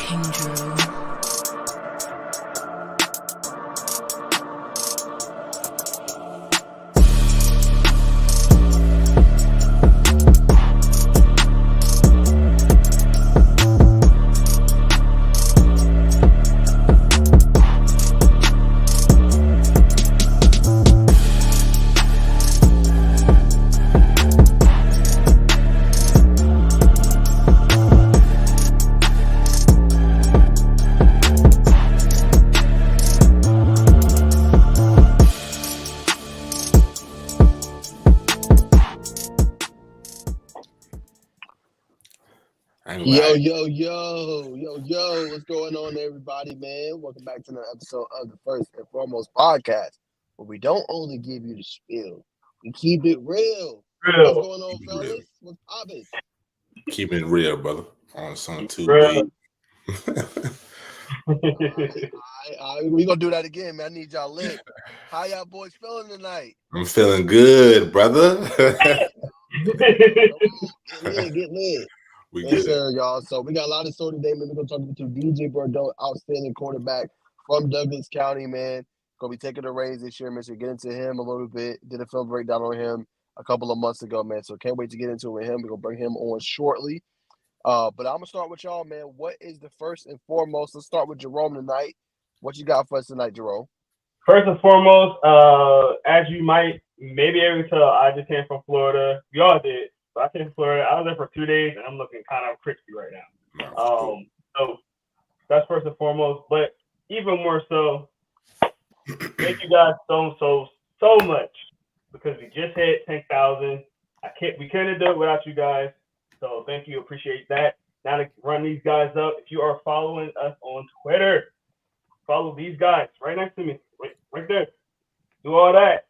King Drew. Yo, what's going on, everybody, man? Welcome back to another episode of the First and Foremost podcast, where we don't only give you the spiel, we keep it real. What's going on, fellas? What's poppin'? Keeping it real, brother. On some 2 All right, we gonna do that again, man. I need y'all lit. How y'all boys feeling tonight? I'm feeling good, brother. Get lit. Yes, sir, y'all. So we got a lot of story today, man. We're gonna talk to DJ Bordeaux, outstanding quarterback from Douglas County, man. Gonna be taking the reins this year, man. So get into him a little bit. Did a film breakdown on him a couple of months ago, man. So can't wait to get into it with him. We're gonna bring him on shortly. But I'm gonna start with y'all, man. What is the first and foremost? Let's start with Jerome tonight. What you got for us tonight, Jerome? First and foremost, as you might maybe able to tell, I just came from Florida. We all did. So I came from Florida. I was there for 2 days, and I'm looking kind of crispy right now. So that's first and foremost. But even more so, thank you guys so much, because we just hit 10,000. We couldn't do it without you guys. So thank you, appreciate that. Now to run these guys up. If you are following us on Twitter, follow these guys right next to me, right there. Do all that.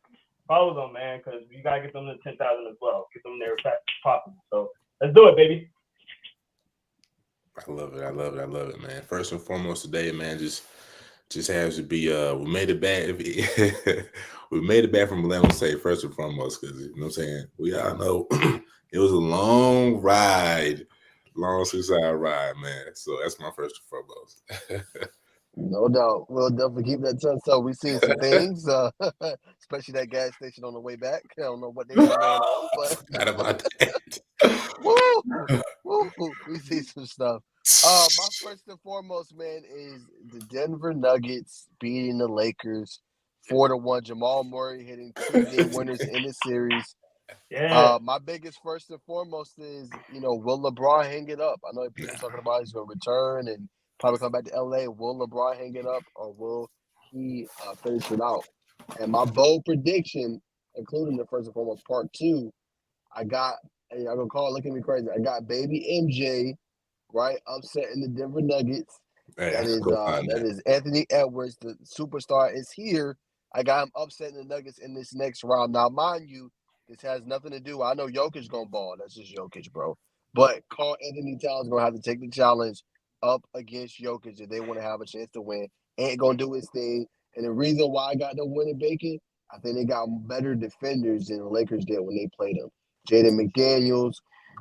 Follow them, man, because we gotta get them to 10,000 as well. Get them there as fast as possible. So let's do it, baby. I love it, man. First and foremost today, man, just has to be we made it back. We made it back from Atlanta State first and foremost, because you know what I'm saying, we all know it was a long ride, long suicide ride, man. So that's my first and foremost. No doubt. We'll definitely keep that touch. So we seen some things, especially that gas station on the way back. I don't know what they were going on, but not about that. Woo. We see some stuff. My first and foremost, man, is the Denver Nuggets beating the Lakers 4-1. Jamal Murray hitting 2 game winners in the series. Yeah. My biggest first and foremost is, will LeBron hang it up? I know people talking about he's going to return and probably come back to LA. Will LeBron hang it up, or will he finish it out? And my bold prediction, including the first and foremost part 2, I'm gonna call it, look at me crazy. I got baby MJ, right, upsetting the Denver Nuggets. Hey, that is Anthony Edwards, the superstar, is here. I got him upsetting the Nuggets in this next round. Now, mind you, this has nothing to do. I know Jokic gonna ball. That's just Jokic, bro. But Karl Anthony Towns gonna have to take the challenge up against Jokic if they want to have a chance to win. Ain't gonna do his thing. And the reason why I got them winning Bacon, I think they got better defenders than the Lakers did when they played them. Jaden McDaniels,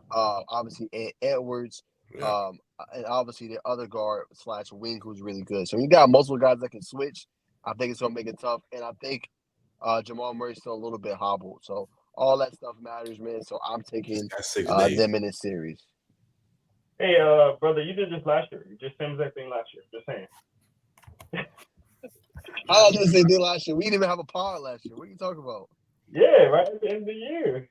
obviously Ant Edwards, and obviously the other guard / wing who's really good. So you got multiple guys that can switch. I think it's gonna make it tough. And I think Jamal Murray's still a little bit hobbled. So all that stuff matters, man. So I'm taking them in this series. Hey, brother, you did this last year. You just same exact thing last year. Just saying. I didn't say did last year. We didn't even have a pod last year. What are you talking about? Yeah, right at the end of the year.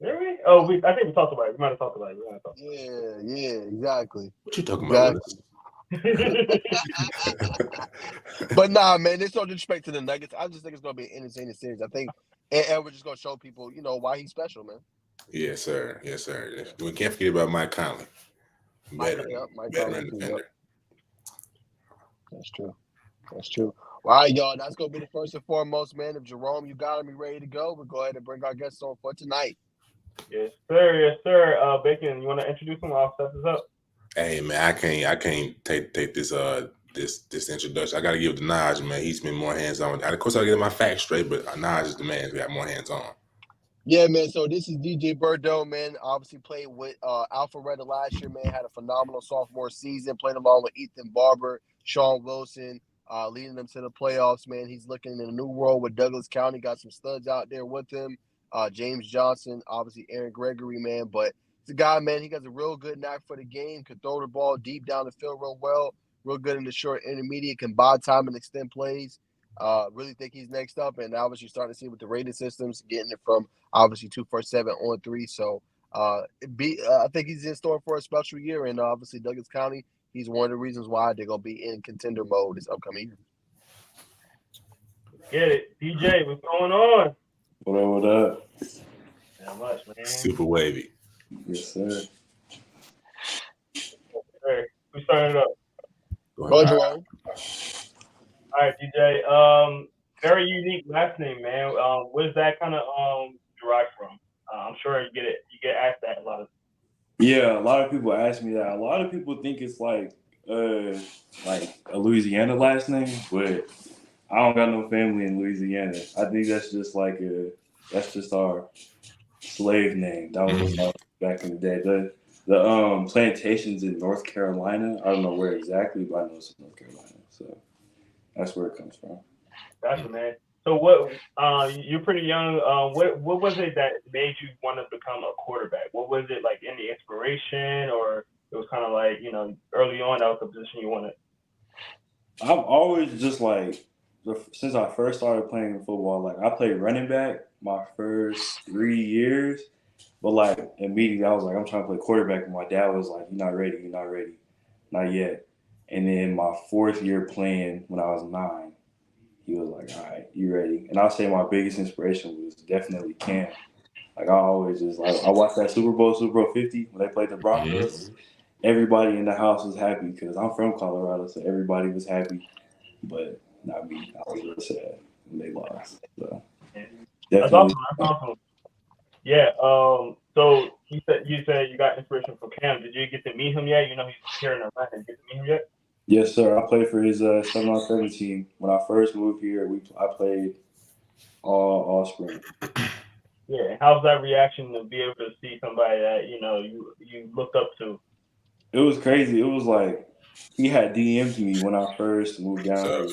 Did we? Oh, I think we talked about it. We might have talked about it. Yeah, exactly. What you talking about? But nah, man, there's no disrespect to the Nuggets. I just think it's gonna be an entertaining series. I think and we're just gonna show people, why he's special, man. Yes, sir. We can't forget about Mike Conley. Mike Conley, defender. That's true. All right, y'all. That's gonna be the first and foremost, man. If Jerome, you got me ready to go, we'll go ahead and bring our guests on for tonight. Yes, sir. Bacon, you want to introduce him? I'll set this up. Hey, man, I can't take this this introduction. I got to give it to Naj, man. He's been more hands on. Of course, I get my facts straight, but Naj is the man who got more hands on. Yeah, man. So this is DJ Bordeaux, man. Obviously played with Alpharetta last year, man. Had a phenomenal sophomore season. Played along with Ethan Barber, Sean Wilson, leading them to the playoffs, man. He's looking in a new role with Douglas County. Got some studs out there with him. James Johnson, obviously Aaron Gregory, man. But it's a guy, man. He got a real good knack for the game. Could throw the ball deep down the field real well. Real good in the short intermediate. Can buy time and extend plays. Really think he's next up, and obviously starting to see with the rating systems, getting it from obviously 247 on 3. So I think he's in store for a special year, and obviously Douglas County, he's one of the reasons why they're gonna be in contender mode this upcoming year. Get it, DJ. What's going on? What up? Not much, man. Super wavy. Yes, sir. Hey, we started up. Go ahead, Jerome. All right, DJ. Very unique last name, man. Where's that kind of derived from? I'm sure you get asked that a lot of. Yeah, a lot of people ask me that. A lot of people think it's like a Louisiana last name, but I don't got no family in Louisiana. I think that's just that's just our slave name. That was back in the day. The plantations in North Carolina. I don't know where exactly, but I know it's in North Carolina. So that's where it comes from. Gotcha, man. So what? You're pretty young. What was it that made you want to become a quarterback? What was it like? Any inspiration, or it was kind of like early on that was the position you wanted? I've always just since I first started playing football, I played running back my first 3 years, but immediately I was like, I'm trying to play quarterback, and my dad was like, you're not ready, not yet. And then my 4th year playing when I was 9, he was like, all right, you ready? And I'll say my biggest inspiration was definitely Cam. I always just I watched that Super Bowl 50 when they played the Broncos. Mm-hmm. Everybody in the house was happy because I'm from Colorado, so everybody was happy, but not me. I was real sad when they lost. So that's awesome. That's awesome. Yeah. So you said you got inspiration from Cam. Did you get to meet him yet? He's here in Atlanta. Did you get to meet him yet? Yes, sir. I played for his 7-on-7 team. When I first moved here, I played all spring. Yeah. How's that reaction to be able to see somebody that you looked up to? It was crazy. It was like he had DM'd me when I first moved down here,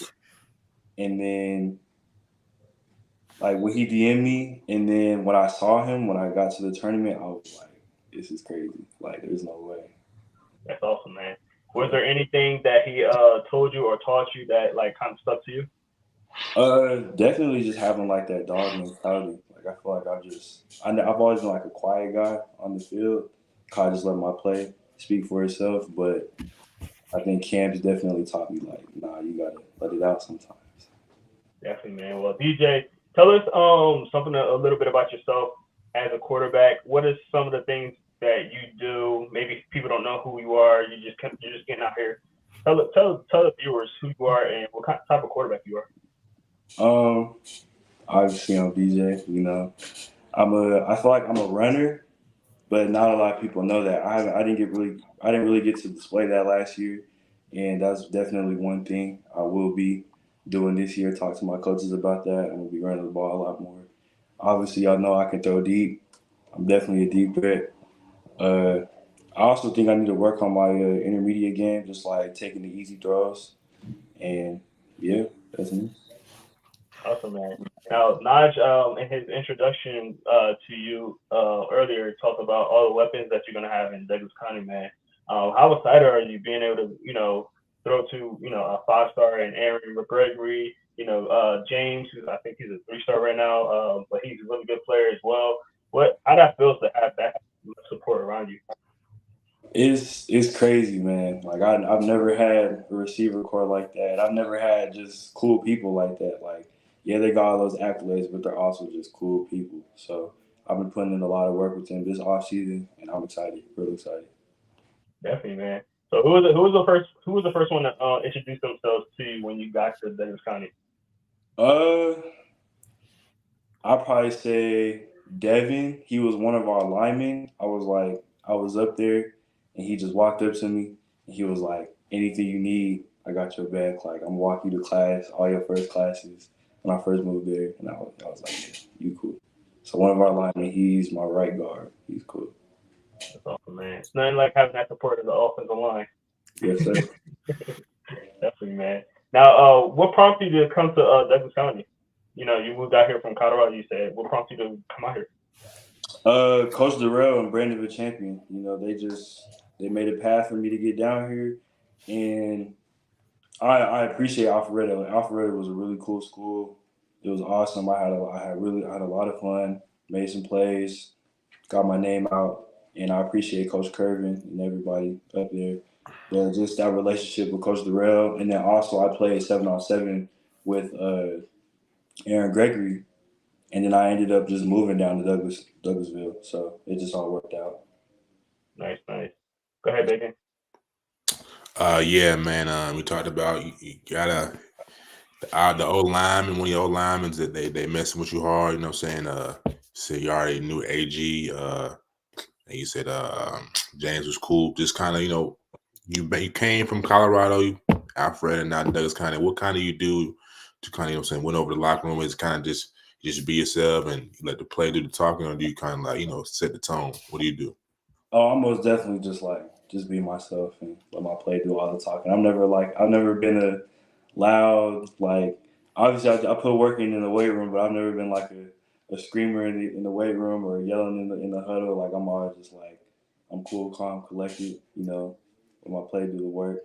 and then when he DM'd me, and then when I saw him when I got to the tournament, I was like, "This is crazy! There's no way." That's awesome, man. Was there anything that he told you or taught you that kind of stuck to you? Definitely just having that dog mentality. I feel like I've always been a quiet guy on the field. I just let my play speak for itself, but I think Cam's definitely taught me nah, you gotta let it out sometimes. Definitely, man. Well, DJ, tell us something a little bit about yourself as a quarterback. What are some of the things that you do? Maybe people don't know who you are. You're just getting out here. Tell the viewers who you are and what type of quarterback you are. Obviously I'm DJ. I feel like I'm a runner, but not a lot of people know that. I didn't really get to display that last year, and that's definitely one thing I will be doing this year. Talk to my coaches about that. I'm gonna be running the ball a lot more. Obviously, y'all know I can throw deep. I'm definitely a deep threat. I also think I need to work on my intermediate game, just taking the easy throws. And yeah, that's me. Awesome, man. Now, Naj, in his introduction to you earlier, talked about all the weapons that you're going to have in Douglas County, man. How excited are you being able to, throw to, a 5-star and Aaron Gregory, James, who I think he's a 3-star right now, but he's a really good player as well. How that feels to have that support around you? It's crazy, man. I've never had a receiver core like that. I've never had just cool people like that. Yeah, they got all those accolades, but they're also just cool people. So I've been putting in a lot of work with them this offseason, and I'm excited, really excited. Definitely, man. So who was the first one to introduce themselves to you when you got to Douglas County? I'd probably say Devin. He was one of our linemen. I was up there, and he just walked up to me, and he was like, anything you need, I got your back. I'm gonna walk you to class, all your first classes when I first moved there. And I was like, yeah, you cool. So one of our linemen, he's my right guard. He's cool. That's awesome, man. It's nothing like having that support of the offensive line. Yes, sir. Definitely, man. Now, what prompted you to come to Douglas County? You moved out here from Colorado. You said, what prompted you to come out here? Coach Darrell and Brandon the champion. They made a path for me to get down here, and I appreciate Alpharetta. Like, Alpharetta was a really cool school. It was awesome. I had a lot of fun. Made some plays, got my name out, and I appreciate Coach Curvin and everybody up there. But just that relationship with Coach Darrell, and then also I played 7-on-7 with Aaron Gregory, and then I ended up just moving down to Douglasville. So it just all worked out. Nice. Go ahead, Bacon. Yeah, man. We talked about you gotta the old lineman, one of your old linemen that they messing with you hard. You know what I'm saying? Said you already knew AG. And you said James was cool. Just kind of you came from Colorado, Alfred, and now Douglas County. What kind of you do to kind of went over the locker room? Is kind of just be yourself and let the play do the talking, or do you kind of like set the tone? What do you do? Oh, I'm most definitely just be myself and let my play do all the talking. I've never been a loud, like, obviously I put work in the weight room, but I've never been like a screamer in the weight room or yelling in the huddle. Like, I'm always just like, I'm cool, calm, collected, let my play do the work.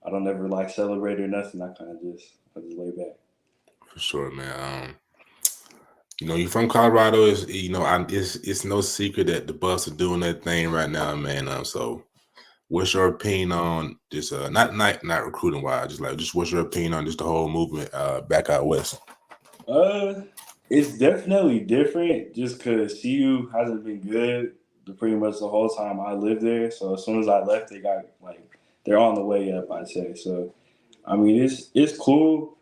I don't ever like celebrate or nothing. I just lay back. For sure, man. You're from Colorado. It's no secret that the Buffs are doing that thing right now, man. So what's your opinion on this? Not recruiting wise, just what's your opinion on just the whole movement back out west? It's definitely different just because CU hasn't been good pretty much the whole time I lived there. So as soon as I left, they got they're on the way up, I'd say. So I mean, it's cool.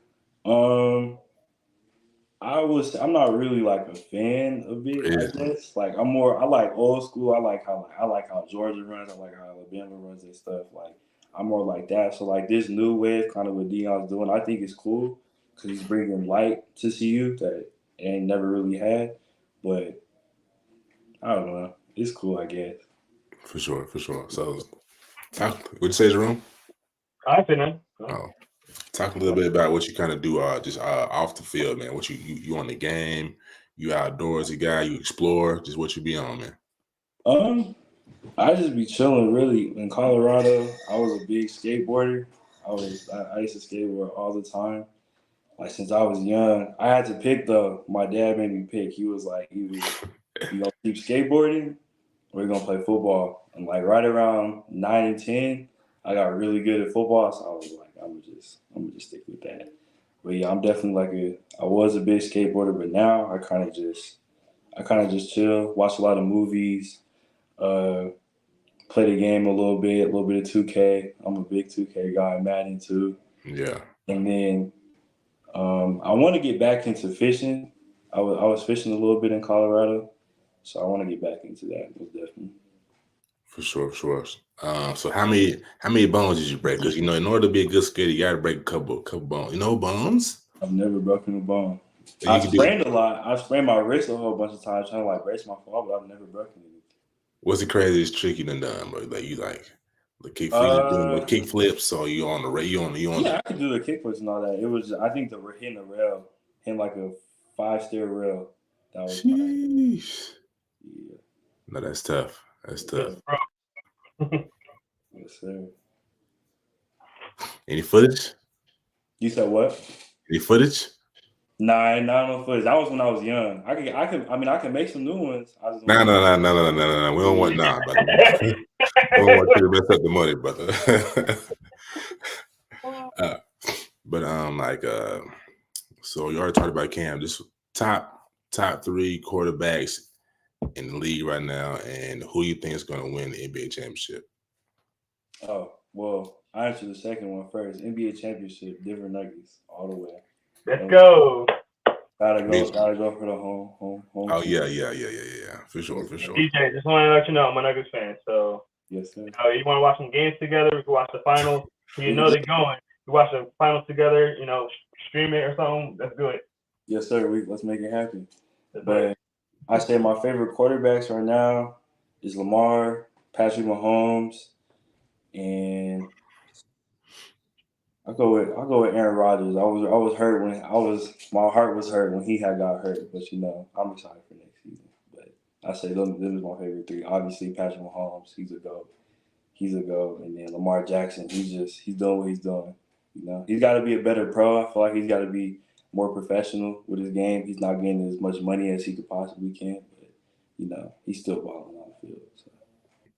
I'm not really like a fan of it, Yeah. I guess. Like I like old school. I like how Georgia runs. I like how Alabama runs and stuff. Like I'm more like that. So like this new wave, kind of what Deion's doing, I think it's cool because he's bringing light to CU that ain't never really had. But I don't know. It's cool, I guess. For sure. So, what you say, Jerome? I think man. Oh. Talk a little bit about what you kind of do just off the field, man. What you on the game, you outdoorsy guy, you explore, just what you be on, man. I just be chilling really. In Colorado, I was a big skateboarder. I used to skateboard all the time. Like since I was young. I had to pick though. My dad made me pick. He was like, either you gonna keep skateboarding or you gonna play football. And like right around 9 and 10, I got really good at football. So I was like, I'm gonna just stick with that. But yeah, I'm definitely I was a big skateboarder, but now I kind of just chill, watch a lot of movies, play the game a little bit of 2K. I'm a big 2K guy, Madden too. Yeah. And then I want to get back into fishing. I was fishing a little bit in Colorado, so I want to get back into that most definitely. For sure. So how many bones did you break? Because in order to be a good skater, you gotta break a couple bones. Bones? I've never broken a bone. I sprained a lot. I sprained my wrist a whole bunch of times trying to brace my fall, but I've never broken it. What's the craziest trick you done, bro? Like you the kick flips, doing the kick flips, or you on the Yeah, I could do the kick flips and all that. It was I think hitting the rail, hitting like a 5-stair rail. That was Sheesh. Yeah. No, that's tough. That's tough. Yes, sir. Any footage? You said what? Any footage? Nah, not no footage. That was when I was young. I can make some new ones. No. We don't want brother. We don't want you to mess up the money, brother. So you already talked about Cam. Just top 3 quarterbacks in the league right now, and who you think is going to win the NBA championship? Oh, well, I answered the second one first. NBA championship, Denver Nuggets, all the way. Let's go. Gotta go for the home. Oh yeah. For sure. DJ, just want to let you know I'm a Nuggets fan. So yes, sir. You want to watch some games together? We can watch the finals. They're going. We watch the finals together. Stream it or something. Let's do it. Yes, sir. Let's make it happen. But I say my favorite quarterbacks right now is Lamar, Patrick Mahomes, and I'll go with Aaron Rodgers. I was hurt when my heart was hurt when he had got hurt, but I'm excited for next season. But I say them is my favorite three. Obviously Patrick Mahomes, he's a go. He's a go, and then Lamar Jackson, he's doing what he's doing. He's got to be a better pro. I feel like he's got to be more professional with his game. He's not getting as much money as he could possibly can, but he's still balling on the field. So.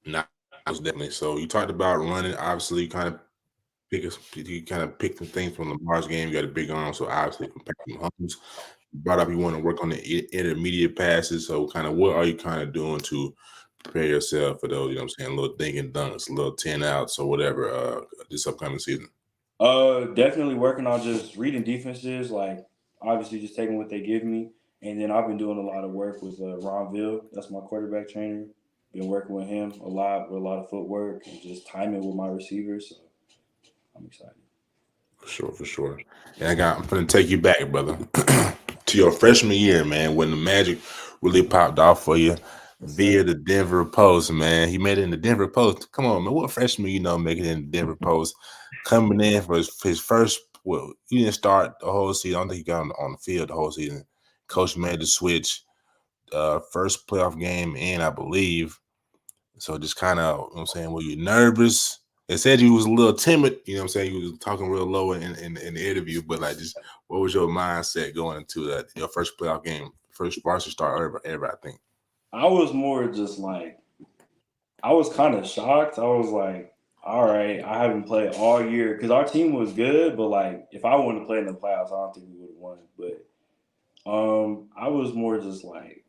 Nah, most definitely. So you talked about running. Obviously, you kind of pick some things from Lamar's game. You got a big arm, so obviously from Patrick Mahomes. You brought up you want to work on the intermediate passes. So kind of what are you kind of doing to prepare yourself for those, little dink and dunks, little 10 outs or whatever this upcoming season? Definitely working on just reading defenses, like obviously just taking what they give me. And then I've been doing a lot of work with Ron Ville. That's my quarterback trainer. Been working with him a lot with a lot of footwork and just timing with my receivers. So I'm excited. For sure. And I'm gonna take you back, brother, to your freshman year, man, when the magic really popped off for you via the Denver Post, man. He made it in the Denver Post. Come on, man. What freshman make it in the Denver Post? Coming in for his first, well, he didn't start the whole season. I don't think he got on the field the whole season. Coach made the switch, first playoff game in, I believe. So just kind of, were you nervous? It said you was a little timid, you was talking real low in the interview, but like just what was your mindset going into your first playoff game, first varsity start ever, I think? I was more just like, I was kind of shocked. I was like, all right, I haven't played all year because our team was good, but like if I wanted to play in the playoffs, I don't think we would have won. But I was more just like,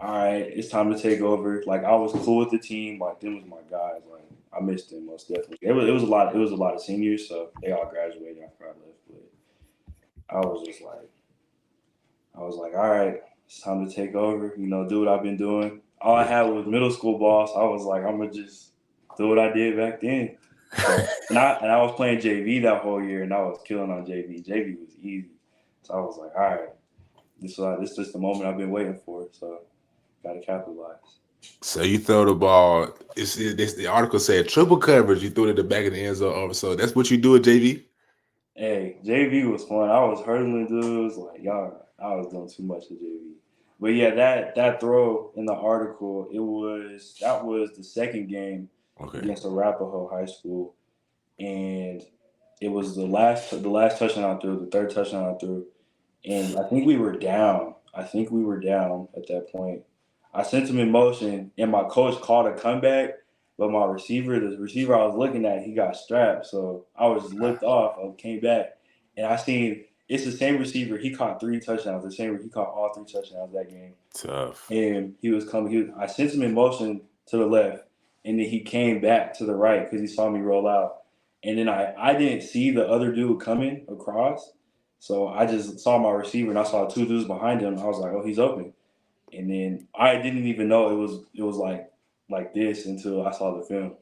all right, it's time to take over. Like I was cool with the team. Like them was my guys. Like I missed them most definitely. It was a lot. It was a lot of seniors, so they all graduated after I left. But I was like, all right, it's time to take over. Do what I've been doing. All I had was middle school ball, so I was like, I'm gonna just do what I did back then. So, and I was playing JV that whole year, and I was killing on JV. JV was easy, so I was like, all right, this is the moment I've been waiting for. So, gotta capitalize. So you throw the ball. The article said triple coverage. You threw it at the back of the end zone. So that's what you do at JV. Hey, JV was fun. I was hurdling dudes like y'all. I was doing too much at JV. But yeah, that throw in the article, that was the second game against Arapahoe High School, and it was the last touchdown I threw, the third touchdown I threw, and I think we were down. At that point. I sent him in motion, and my coach called a comeback, but the receiver I was looking at, he got strapped, so I was looked off. I came back, and I seen it's the same receiver. He caught 3 touchdowns. He caught all 3 touchdowns that game. Tough. And he was coming. I sent him in motion to the left, and then he came back to the right because he saw me roll out. And then I didn't see the other dude coming across, so I just saw my receiver, and I saw 2 dudes behind him. I was like, "Oh, he's open." And then I didn't even know it was like this until I saw the film.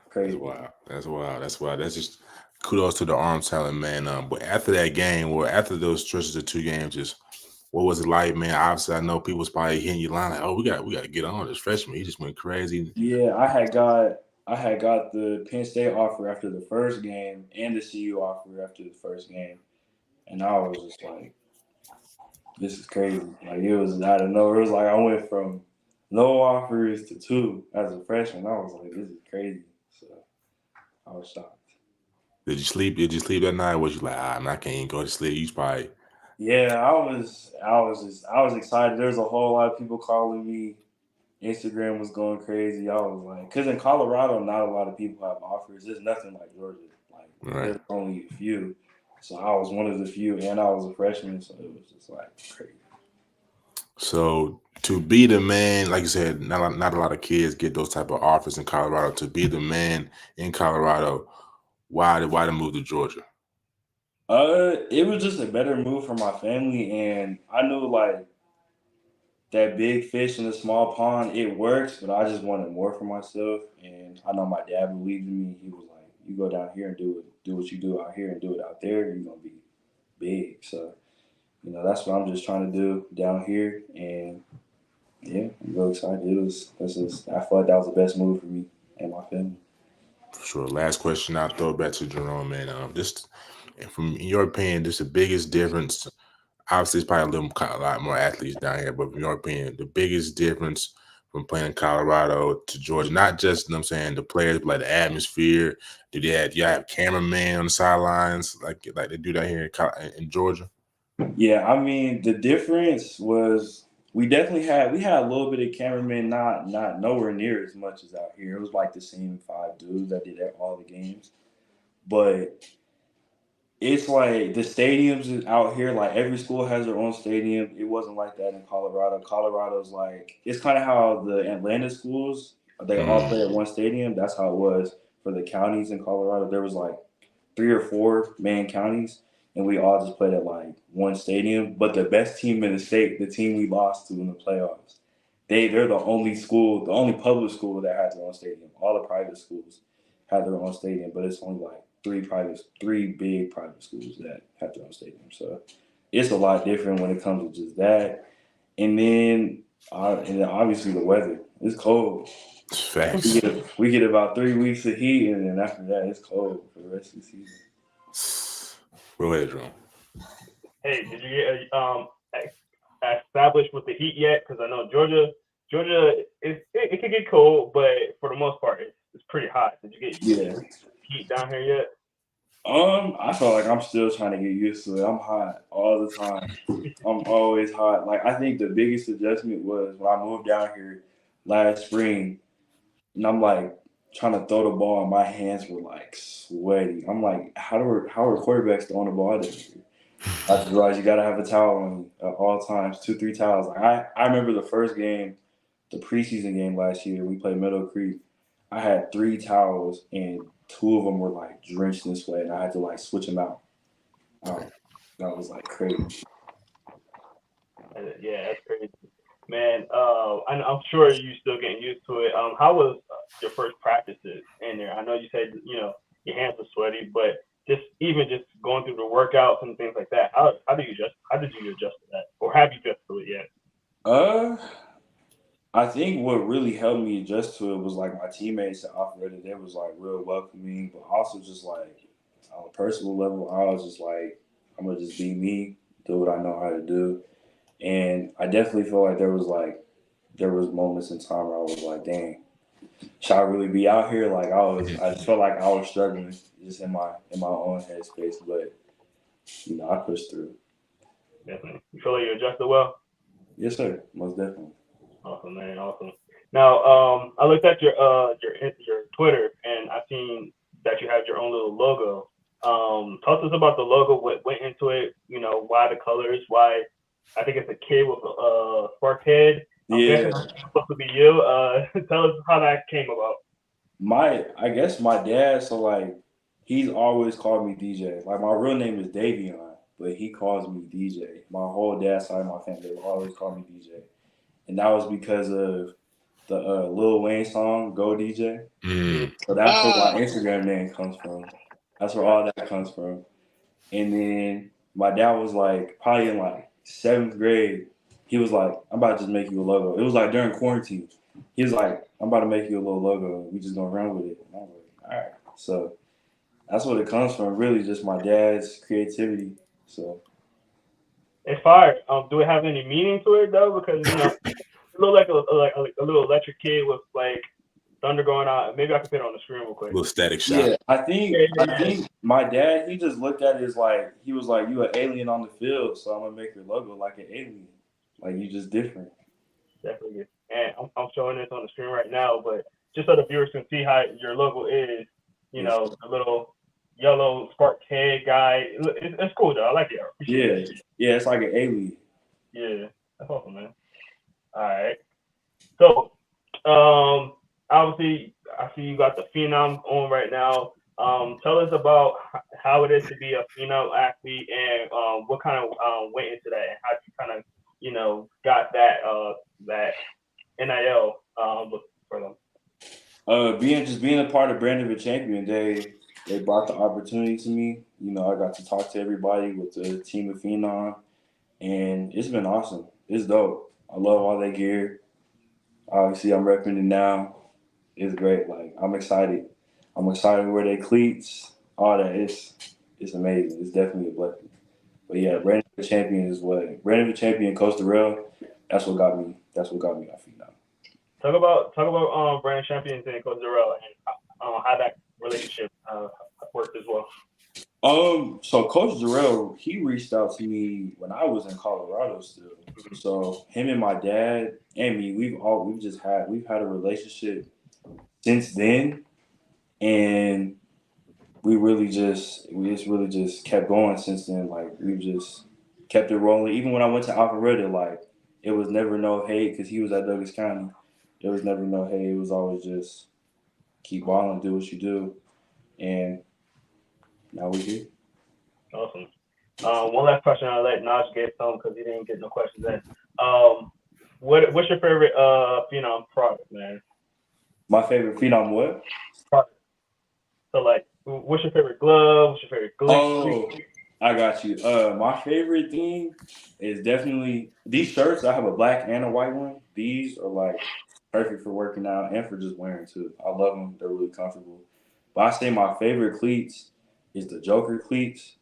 Crazy. That's wild. That's just kudos to the arm talent, man. But after that game, or after those stretches of 2 games, just what was it like, man? Obviously, I know people was probably hitting your line like, "Oh, we got to get on this freshman. He just went crazy." Yeah, I had got the Penn State offer after the first game and the CU offer after the first game, and I was just like, "This is crazy!" Like it was out of nowhere. It was like I went from no offers to 2 as a freshman. I was like, "This is crazy." So I was shocked. Did you sleep? Did you sleep that night? Or was you like, I can't even go to sleep? You probably. Yeah, I was excited. There's a whole lot of people calling me. Instagram was going crazy. I was like, because in Colorado, not a lot of people have offers. There's nothing like Georgia. Like there's only a few. So I was one of the few, and I was a freshman, so it was just like crazy. So to be the man, like you said, not a lot of kids get those type of offers in Colorado. To be the man in Colorado, why the move to Georgia? It was just a better move for my family, and I knew like that big fish in a small pond, it works, but I just wanted more for myself. And I know my dad believed in me. He was like, "You go down here and do what you do out here and do it out there, you're gonna be big." So that's what I'm just trying to do down here. And yeah, I'm real excited. I feel like that was the best move for me and my family. For sure. Last question I'll throw back to Jerome, man. Just from your opinion, just the biggest difference. Obviously, it's probably a lot more athletes down here, but from your opinion, the biggest difference from playing in Colorado to Georgia, not just, you know what I'm saying, the players, but like the atmosphere. Do y'all have cameramen on the sidelines like they do down here in Georgia? Yeah, I mean the difference was we had a little bit of cameramen, not nowhere near as much as out here. It was like the same 5 dudes that did all the games, but it's like the stadiums out here, like every school has their own stadium. It wasn't like that in Colorado. Colorado's like it's kind of how the Atlanta schools they all play at one stadium. That's how it was for the counties in Colorado. There was like 3 or 4 main counties, and we all just played at like one stadium. But the best team in the state, the team we lost to in the playoffs, they're the only school, the only public school that had their own stadium. All the private schools had their own stadium, but it's only like 3 big private schools that have their own stadium. So it's a lot different when it comes to just that. And then obviously the weather. It's cold. Facts. We get about 3 weeks of heat, and then after that, it's cold for the rest of the season. Go ahead, Jerome. Hey, did you get established with the heat yet? Because I know Georgia, it can get cold, but for the most part, it's pretty hot. Did you get heat down here yet? I feel like I'm still trying to get used to it. I'm hot all the time. I'm always hot. Like I think the biggest adjustment was when I moved down here last spring, and I'm like trying to throw the ball, and my hands were like sweaty. I'm like, how are quarterbacks throwing the ball this year? I just realized you gotta have a towel on at all times, 2-3 towels. Like I remember the first game, the preseason game last year, we played Meadow Creek. I had 3 towels and 2 of them were like drenched in sweat, and I had to like switch them out. That was like crazy. Yeah, that's crazy, man. I'm sure you're still getting used to it. How was your first practices in there? I know you said your hands were sweaty, but just going through the workouts and things like that. How did you adjust to that, or have you adjusted to it yet? I think what really helped me adjust to it was like my teammates that operated. They was like real welcoming, but also just like on a personal level, I was just like, I'm gonna just be me, do what I know how to do. And I definitely feel like there was moments in time where I was like, dang, should I really be out here? Like I just felt like I was struggling just in my own headspace, but I pushed through. Definitely. You feel like you adjusted well? Yes, sir. Most definitely. Awesome, man. Awesome. Now, I looked at your Twitter, and I seen that you had your own little logo. Talk to us about the logo. What went into it? Why the colors? Why? I think it's a kid with a spark head. I'm guessing it's supposed to be you. Tell us how that came about. I guess my dad. So like, he's always called me DJ. Like my real name is Davion, but he calls me DJ. My whole dad's side of my family will always call me DJ. And that was because of the Lil Wayne song "Go DJ." So that's where my Instagram name comes from. That's where all that comes from. And then my dad was like, probably in like 7th grade, he was like, "I'm about to just make you a logo." It was like during quarantine. He was like, "I'm about to make you a little logo. We just gonna run with it." And I was like, "All right." So that's what it comes from. Really, just my dad's creativity. So it's fire. Do it have any meaning to it though? Because it looked like a little electric kid with like thunder going out. Maybe I can put it on the screen real quick. A little static shot. Yeah, I think my dad, he just looked at it as like he was like, "You an alien on the field, so I'm gonna make your logo like an alien. Like you just different." Definitely. And I'm showing this on the screen right now, but just so the viewers can see how your logo is, the little yellow spark head guy. It's cool though. I like it. Yeah, it's like an alien. Yeah, that's awesome, man. All right. So, obviously, I see you got the Phenom on right now. Tell us about how it is to be a Phenom athlete and what kind of went into that and how you kind of, got that NIL for them. Being a part of Brand of a Champion, they brought the opportunity to me. I got to talk to everybody with the team of Phenom, and it's been awesome. It's dope. I love all that gear. Obviously, I'm repping it now. It's great. Like I'm excited. I'm excited to wear their cleats. All that. It's amazing. It's definitely a blessing. But yeah, Brandon the champion is what Brandon the champion, Coach Darrell. That's what got me. That's what got me off feet now. Talk about brand champions and Coach Darrell and how that relationship worked as well. So Coach Darrell, he reached out to me when I was in Colorado still. So him and my dad and me, we've had a relationship since then, and it's really just kept going since then. Like we've just kept it rolling. Even when I went to Alpharetta, like it was never no hate because he was at Douglas County. There was never no hate. It was always just keep balling, do what you do, and now we're here. Awesome. One last question I'll let Naj get some because he didn't get no questions in. What's your favorite Phenom product, man? My favorite Phenom what? Product. So like, what's your favorite glove? What's your favorite glove? Oh, I got you. My favorite thing is definitely these shirts. I have a black and a white one. These are like perfect for working out and for just wearing too. I love them. They're really comfortable. But I say my favorite cleats is the Joker cleats.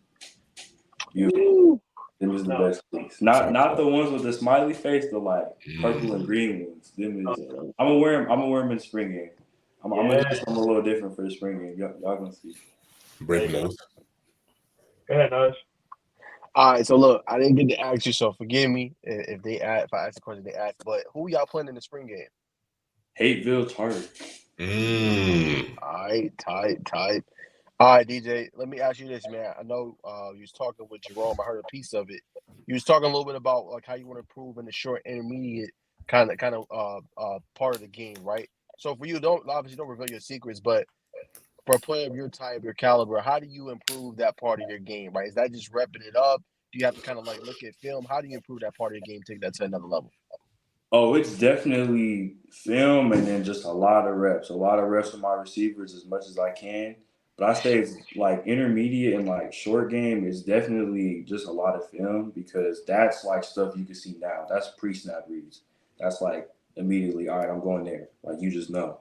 Beautiful. Them is the best cleats. Not the ones with the smiley face. The like purple and green ones. Them is. I'm gonna wear them. I'm gonna wear them in the spring game. I'm gonna do something a little different for the spring game. Y'all gonna see. Breaking news. Go ahead, Naj. All right, so look, I didn't get to ask you, so forgive me if I ask the question they asked. But who y'all playing in the spring game? Hateville Charter. All right, tight. All right, DJ, let me ask you this, man. I know you was talking with Jerome. I heard a piece of it. You was talking a little bit about like how you want to improve in the short intermediate kind of part of the game, right? So for you, don't reveal your secrets, but for a player of your type, your caliber, how do you improve that part of your game, right? Is that just repping it up? Do you have to kind of like look at film? How do you improve that part of your game, take that to another level? Oh, it's definitely film and then just a lot of reps. A lot of reps with my receivers as much as I can. But I say it's like intermediate and like short game is definitely just a lot of film because that's like stuff you can see now. That's pre-snap reads. That's like immediately, all right, I'm going there. Like you just know.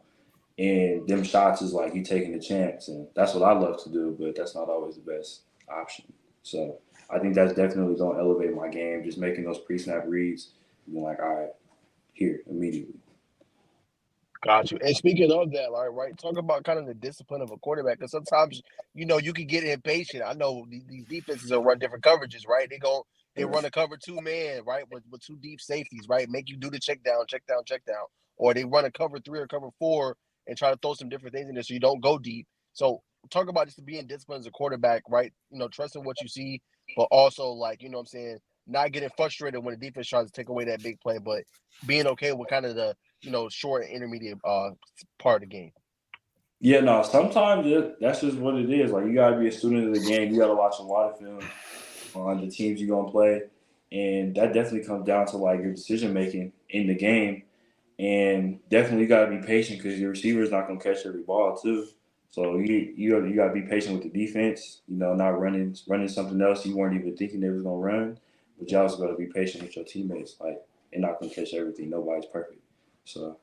And them shots is like you taking a chance. And that's what I love to do, but that's not always the best option. So I think that's definitely going to elevate my game, just making those pre-snap reads and being like, all right, here immediately. Got you. And speaking of that, right, talk about kind of the discipline of a quarterback. Because sometimes, you can get impatient. I know these defenses will run different coverages, right? They run a cover 2-man, right, with two deep safeties, right? Make you do the check down, or they run a cover 3 or cover 4 and try to throw some different things in there so you don't go deep. So talk about just being disciplined as a quarterback, right? Trusting what you see, but also like what I'm saying, not getting frustrated when the defense tries to take away that big play, but being okay with kind of the short and intermediate part of the game. Yeah, no, sometimes that's just what it is. Like, you got to be a student of the game. You got to watch a lot of film on the teams you're going to play. And that definitely comes down to, like, your decision-making in the game. And definitely you got to be patient because your receiver's not going to catch every ball, too. So you got to be patient with the defense, not running something else you weren't even thinking they was going to run. But you also got to be patient with your teammates. Like, they're not going to catch everything. Nobody's perfect. So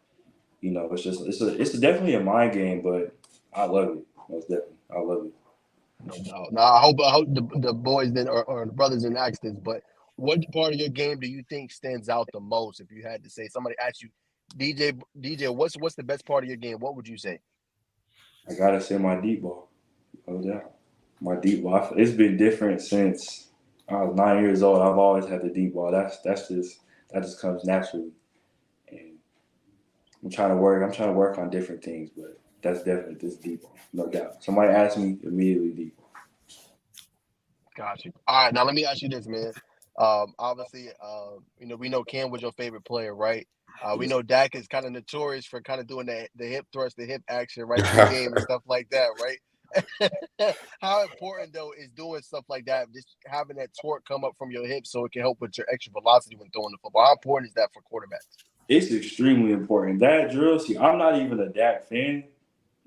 it's definitely a mind game, but I love it. Most definitely, I love it. No, I hope the boys then or the brothers didn't ask this, but what part of your game do you think stands out the most? If you had to say, somebody asked you, DJ, what's the best part of your game? What would you say? I gotta say my deep ball. No doubt, my deep ball. It's been different since I was 9 years old. I've always had the deep ball. That just comes naturally, and I'm trying to work on different things, but that's definitely this deep ball, no doubt. Somebody asked me immediately deep ball. Got you. All right, now let me ask you this, man. Obviously, we know Cam was your favorite player, right? We know Dak is kind of notorious for kind of doing the hip thrust, the hip action, right, pre-game and stuff like that, right? How important though is doing stuff like that, just having that torque come up from your hips so it can help with your extra velocity when throwing the football? How important is that for quarterbacks? It's extremely important. That drill. See, I'm not even a Dak fan.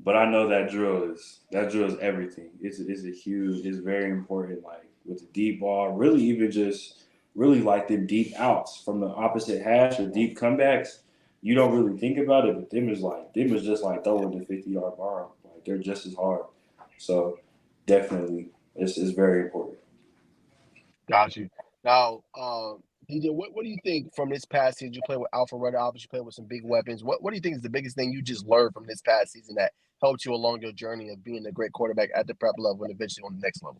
But I know that drill is everything. It's very important. Like with the deep ball, really even just really like them deep outs from the opposite hash or deep comebacks. You don't really think about it, but them is just like throwing the 50-yard bar. Like they're just as hard. So definitely, it's very important. Got you. Now, DJ, what do you think from this past season? You play with Alpha Red, obviously you play with some big weapons. What do you think is the biggest thing you just learned from this past season that helped you along your journey of being a great quarterback at the prep level and eventually on the next level?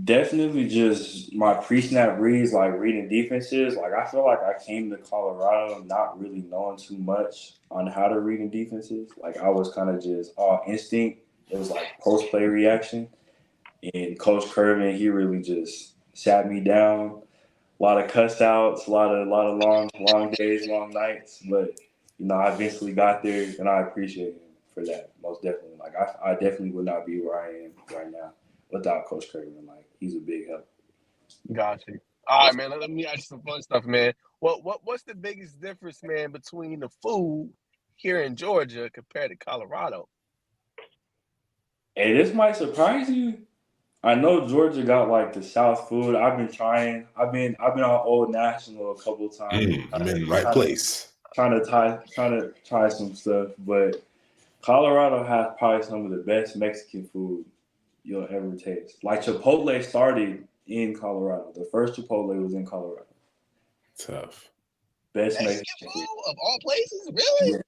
Definitely just my pre-snap reads, like reading defenses. Like I feel like I came to Colorado not really knowing too much on how to read in defenses. Like I was kind of just all instinct. It was like post-play reaction. And Coach Kervin, he really just sat me down. A lot of cuss outs, a lot of long days, long nights. But I eventually got there, and I appreciate him for that most definitely. Like I definitely would not be where I am right now without Coach Kervin. Like he's a big help. Got you. All right, man. Let me ask you some fun stuff, man. What's the biggest difference, man, between the food here in Georgia compared to Colorado? Hey, this might surprise you. I know Georgia got like the South food. I've been trying. I've been on Old National a couple of times. I'm in the right place. Trying to try some stuff, but Colorado has probably some of the best Mexican food you'll ever taste. Like Chipotle started in Colorado. The first Chipotle was in Colorado. Tough. Best Mexican Mexican food of all places, really? Yeah.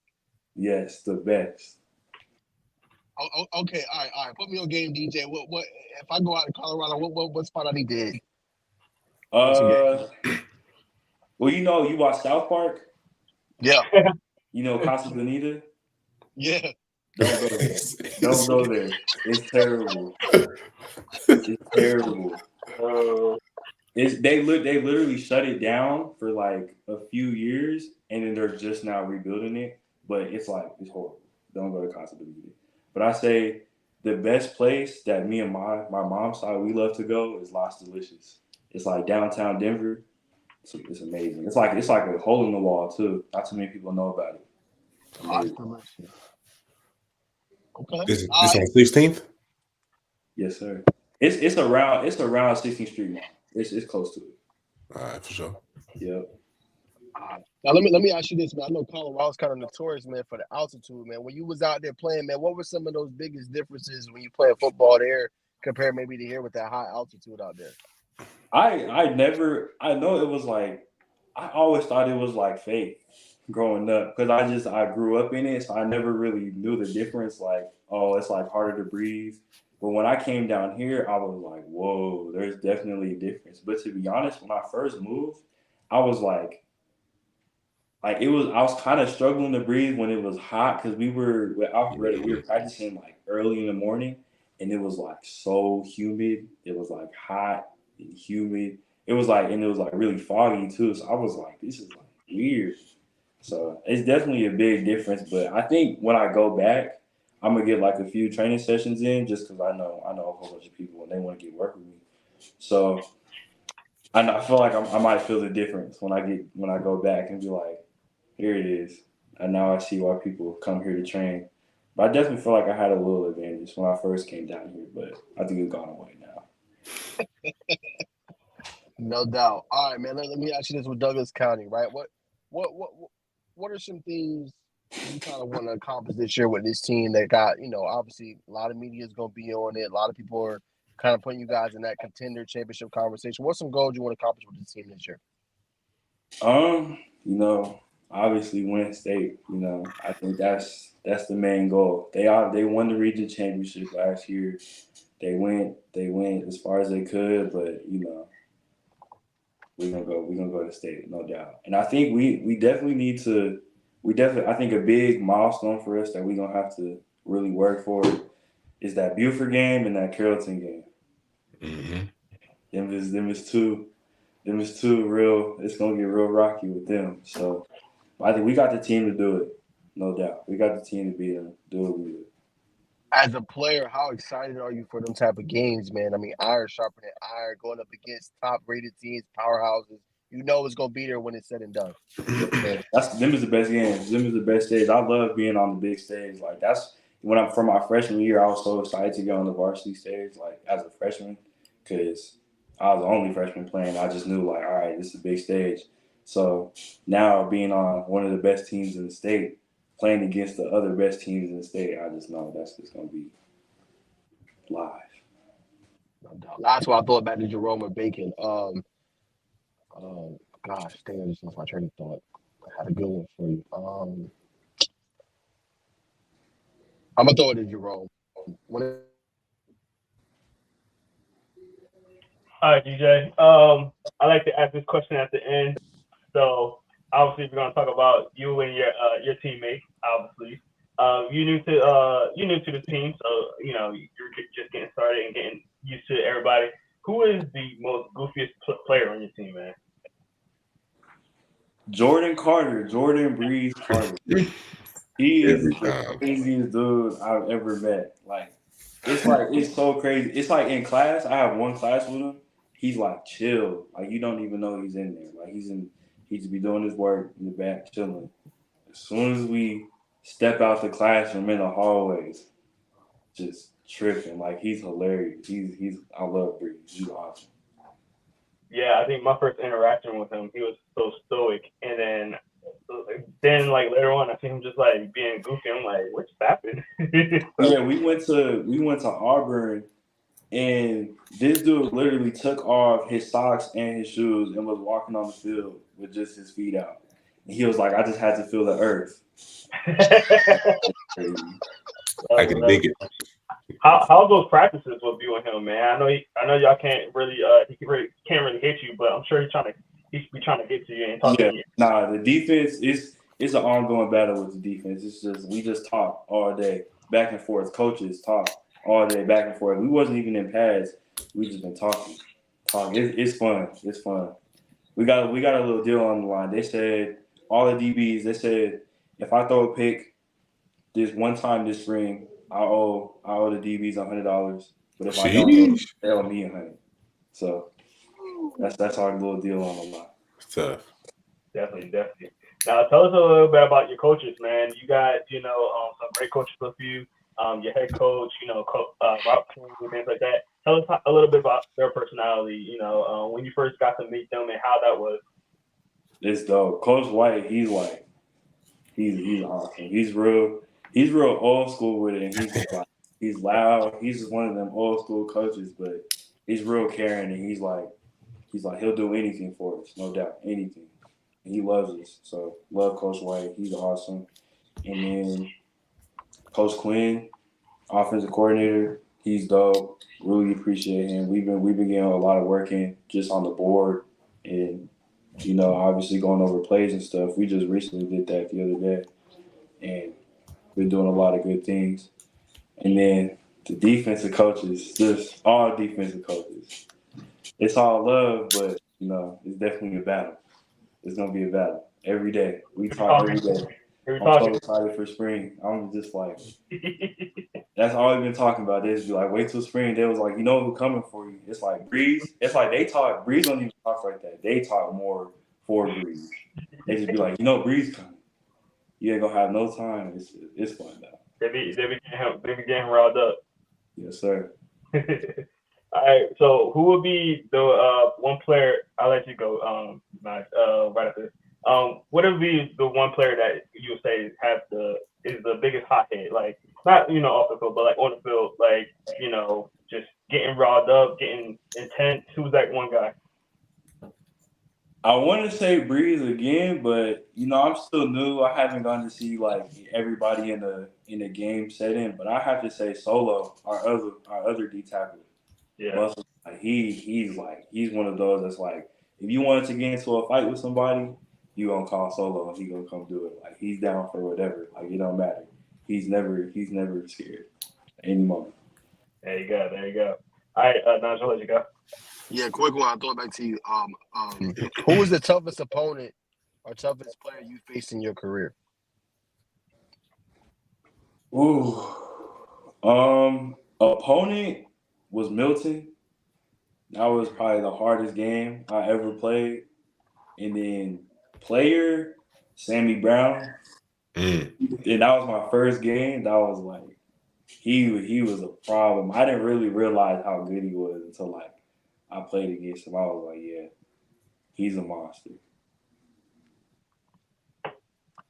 Yes, the best. Oh, okay, all right. Put me on game, DJ. What? If I go out to Colorado, what spot I need to hit? Well, you watch South Park. Yeah. Casa Bonita. Yeah. Don't go there. Don't go there. It's terrible. It's terrible. They literally shut it down for like a few years, and then they're just now rebuilding it. But it's horrible. Don't go to Casa Bonita. But I say the best place that me and my mom's side we love to go is Las Delicious. It's like downtown Denver. It's amazing. It's like a hole in the wall too. Not too many people know about it. Las Delicious. Okay. This on 16th? Yes, sir. It's around 16th Street now. It's close to it. All right, for sure. Yep. Now let me ask you this, man. I know Colorado's kind of notorious, man, for the altitude, man. When you was out there playing, man, what were some of those biggest differences when you playing football there compared maybe to here with that high altitude out there? I know it was like I always thought it was like fake growing up because I grew up in it, so I never really knew the difference. Like, oh, it's like harder to breathe. But when I came down here, I was like, whoa, there's definitely a difference. But to be honest, when I first moved, I was like I was kind of struggling to breathe when it was hot because we were with Alpharetta, we were practicing like early in the morning, and it was like so humid. It was like hot and humid. It was like really foggy too. So I was like, this is like weird. So it's definitely a big difference. But I think when I go back, I'm gonna get like a few training sessions in just because I know a whole bunch of people and they want to get work with me. So I feel like I might feel the difference when I go back and be like, here it is. And now I see why people come here to train. But I definitely feel like I had a little advantage when I first came down here, but I think it's gone away now. No doubt. All right, man. Let me ask you this with Douglas County, right? What are some things you kind of want to accomplish this year with this team that got, obviously a lot of media is going to be on it. A lot of people are kind of putting you guys in that contender championship conversation. What's some goals you want to accomplish with this team this year? Obviously win state. I think that's the main goal. They won the region championship last year. They went as far as they could, but we're gonna go to state, no doubt. And I think we definitely need to. I think a big milestone for us that we're gonna have to really work for is that Buford game and that Carrollton game. Mm-hmm. Them is two real. It's gonna get real rocky with them. So I think we got the team to do it, no doubt. We got the team to beat them. Do what we do. As a player, how excited are you for them type of games, man? I mean, iron sharpening iron, going up against top-rated teams, powerhouses. It's going to be there when it's said and done. Them is the best games. Them is the best stage. I love being on the big stage. Like that's when from my freshman year, I was so excited to get on the varsity stage, like as a freshman, because I was the only freshman playing. I just knew, like, all right, this is a big stage. So now being on one of the best teams in the state, playing against the other best teams in the state, I just know that's just going to be live. That's why I thought about the Jerome and Bacon. Gosh, dang, I just lost my train of thought. I had a good one for you. I'm gonna throw it to Jerome. All right, DJ. I like to ask this question at the end. So obviously, we're gonna talk about you and your teammates. Obviously, you new to the team, so you're just getting started and getting used to everybody. Who is the most goofiest player on your team, man? Jordan Breeze Carter. He is Every the time. craziest dude I've ever met. Like it's so crazy. It's like in class, I have one class with him. He's like chill. Like you don't even know he's in there. Like he just be doing his work in the back, chilling. As soon as we step out the classroom in the hallways, just tripping. Like he's hilarious. I love Breeze. He's awesome. Yeah, I think my first interaction with him, he was so stoic, and then like later on, I see him just like being goofy. I'm like, what's happening? Yeah, we went to Auburn, and this dude literally took off his socks and his shoes and was walking on the field with just his feet out. And he was like, I just had to feel the earth. I can dig it. How's those practices with you and him, man? I know y'all can't really can't really hit you, but I'm sure he's be trying to get to you and talk to you. Nah, the defense it's an ongoing battle with the defense. It's just we just talk all day, back and forth. Coaches talk all day, back and forth. We wasn't even in pads. We just been talking. It's fun. It's fun. We got a little deal on the line. They said all the DBs. They said if I throw a pick this one time this spring, I owe the DBs $100. But if I don't, they owe me $100. So that's our little deal on the line. Tough. Definitely. Now tell us a little bit about your coaches, man. You got some great coaches with you. Your head coach, Rob King and things like that. Tell us a little bit about their personality. When you first got to meet them and how that was. It's dope. Coach White, he's awesome. He's real old school with it, and he's loud. He's just one of them old school coaches, but he's real caring, and he's like he'll do anything for us, no doubt, anything. And he loves us, so love Coach White. He's awesome. And then Coach Quinn, offensive coordinator, he's dope. Really appreciate him. We've been getting a lot of work in just on the board, and obviously going over plays and stuff. We just recently did that the other day, and we're doing a lot of good things. And then the defensive coaches, just all defensive coaches. It's all love, but it's definitely a battle. It's gonna be a battle every day. We talk every day. I'm so excited for spring. I'm just like, that's all we've been talking about. They just be like, wait till spring. They was like, who's coming for you? It's like Breeze. It's like they talk. Breeze don't even talk like that. They talk more for Breeze. They just be like, Breeze coming. You ain't gonna have no time. It's fun though. They be getting riled up. Yes, sir. All right. So who would be the one player? I'll let you go. Right after this. What would be the one player that you would say is the biggest hothead? Like not off the field, but like on the field, like just getting riled up, getting intense. Who's that one guy? I want to say Breeze again, but I'm still new. I haven't gotten to see like everybody in the game setting, but I have to say Solo, our other D tackle. Yeah. Like he's one of those that's like if you wanted to get into a fight with somebody, you gonna call Solo and he gonna come do it. Like he's down for whatever. Like it don't matter. He's never scared at any moment. There you go. All right, Naj, I'll let you go. Yeah, quick one. I'll throw it back to you. Who was the toughest opponent or toughest player you faced in your career? Ooh, opponent was Milton. That was probably the hardest game I ever played. And then player, Sammy Brown. And that was my first game. That was like he was a problem. I didn't really realize how good he was until like I played against him. I was like, yeah, he's a monster.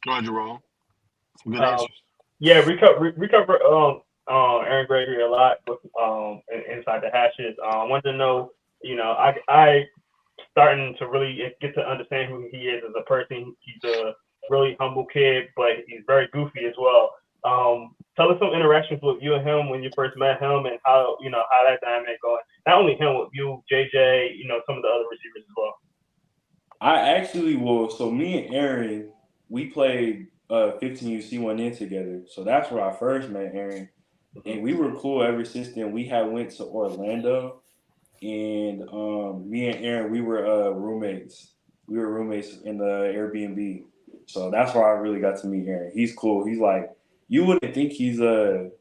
Go ahead, Jerome. Some good answers. Yeah, we cover Aaron Gregory a lot with inside the hashes. I wanted to know, I starting to really get to understand who he is as a person. He's a really humble kid, but he's very goofy as well. Tell us some interactions with you and him when you first met him, and how that dynamic going. Not only him, with you, JJ, some of the other receivers as well. So me and Aaron, we played 15U C1N together. So that's where I first met Aaron. And we were cool ever since then. We had went to Orlando, and me and Aaron, we were roommates. We were roommates in the Airbnb. So that's where I really got to meet Aaron. He's cool. He's like, you wouldn't think he's that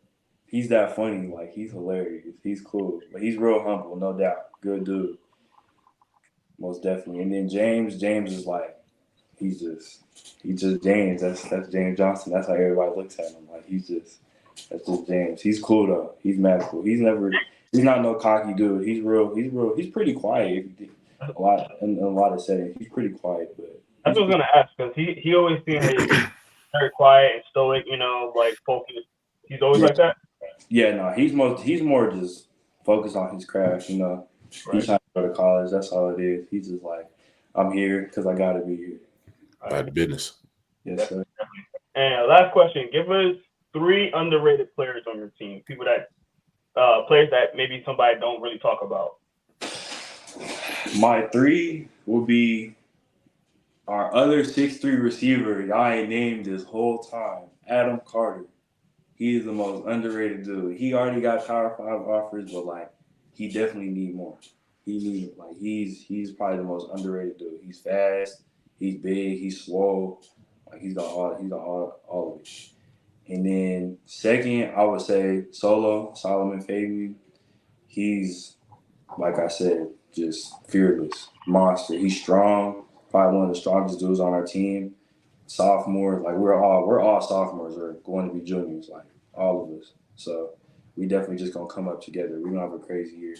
funny. Like, he's hilarious. He's cool. But he's real humble, no doubt. Good dude. Most definitely. And then James is like, he's just James. That's James Johnson. That's how everybody looks at him. Like, that's just James. He's cool though. He's mad cool. He's not no cocky dude. He's pretty quiet if you think in a lot of settings. He's pretty quiet, but that's what I was gonna ask, because he always seems very quiet and stoic, like focused. He's always like that. Yeah, no, he's more just focused on his craft, Right. He's trying to go to college. That's all it is. He's just like, I'm here because I gotta be here. About the business. Yes, sir. And last question: give us 3 underrated players on your team. People that players that maybe somebody don't really talk about. My 3 will be our other 6'3" receiver. Y'all ain't named this whole time. Adam Carter. He is the most underrated dude. He already got Power 5 offers, but like, he definitely need more. He's probably the most underrated dude. He's fast. He's big. He's slow. Like, he's got all of it. And then second, I would say Solomon Fabian. He's, like I said, just fearless, monster. He's strong. Probably one of the strongest dudes on our team. Sophomores, like we're all sophomores or going to be juniors, like all of us. So we definitely just gonna come up together. We're gonna have a crazy year.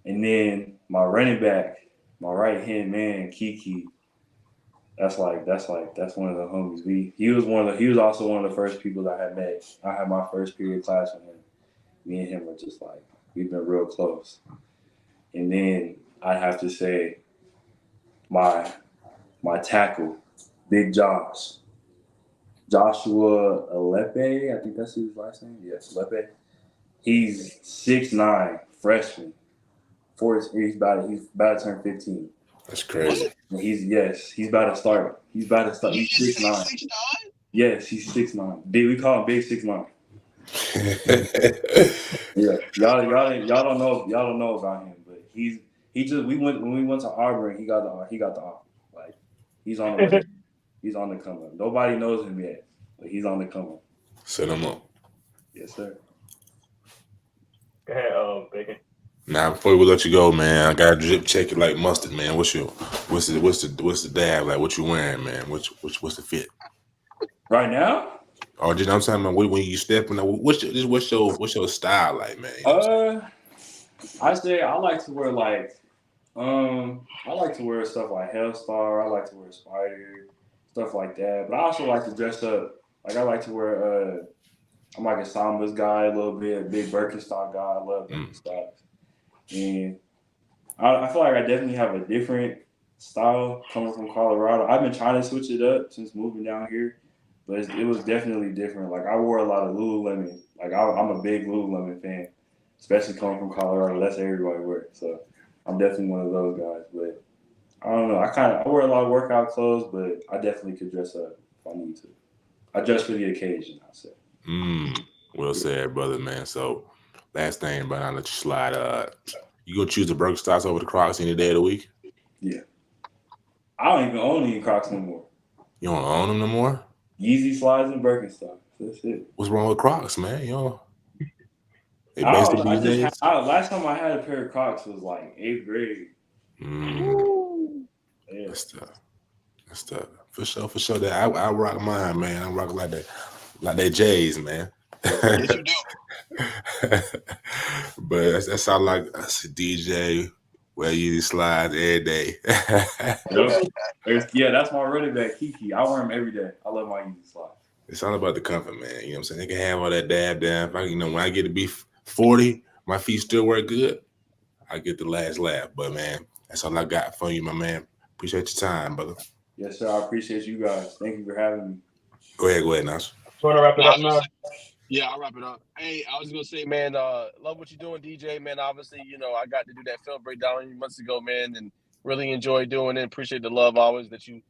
And then my running back, my right hand man, Kiki. That's one of the homies. He was also one of the first people that I had met. I had my first period class with him. Me and him were just like, we've been real close. And then I have to say my tackle, Big Joshua Alepe, I think that's his last name. Yes, Alepe. He's 6'9", freshman. He's about to turn 15. That's crazy. And he's about to start. He's 6'9". Yes, he's 6'9". We call him Big 6'9". Yeah, y'all don't know about him, but when we went to Auburn, he got the offer. Like, he's on the way. He's on the come up. Nobody knows him yet, but he's on the come up. Set him up. Yes, sir. Go ahead, Bacon. Now, before we let you go, man, I gotta drip check it like mustard, man. What's the dab like? What you wearing, man? What's the fit? Right now? Oh, I'm saying, man, when you stepping, what's your style like, man? I say I like to wear stuff like Hellstar. I like to wear Spider, stuff like that. But I also like to dress up. Like, I like to wear. I'm like a Sambas guy a little bit, a big Birkenstock guy. I love Birkenstocks. And I feel like I definitely have a different style coming from Colorado. I've been trying to switch it up since moving down here, but it was definitely different. Like, I wore a lot of Lululemon. Like, I'm a big Lululemon fan, especially coming from Colorado. That's everybody wears. So I'm definitely one of those guys. But I don't know. I wear a lot of workout clothes, but I definitely could dress up if I need to. I dress for the occasion, I'll say. Well said, brother, man. So, last thing, but I'll let you slide. You gonna choose the Birkenstocks over the Crocs any day of the week? Yeah. I don't even own any Crocs no more. You don't own them no more? Yeezy slides and Birkenstocks. That's it. What's wrong with Crocs, man? They last time I had a pair of Crocs was like 8th grade. Yeah. That's tough. For sure. That I rock mine, man. I rock like that J's, man. Yes, you do. But that's all. Like, I said, DJ, Well, you slide every day. Yep. Yeah, that's my running back, Kiki. I wear him every day. I love my Yeezy slides. It's all about the comfort, man. You know what I'm saying? They can have all that dab down. If I, when I get to be 40, my feet still work good. I get the last laugh. But, man, that's all I got for you, my man. Appreciate your time, brother. Yes, sir. I appreciate you guys. Thank you for having me. Go ahead, Nas. You want to wrap it up now? Yeah, I'll wrap it up. Hey, I was gonna say, man, love what you're doing, DJ, man. Obviously, I got to do that film breakdown months ago, man, and really enjoy doing it. Appreciate the love always that you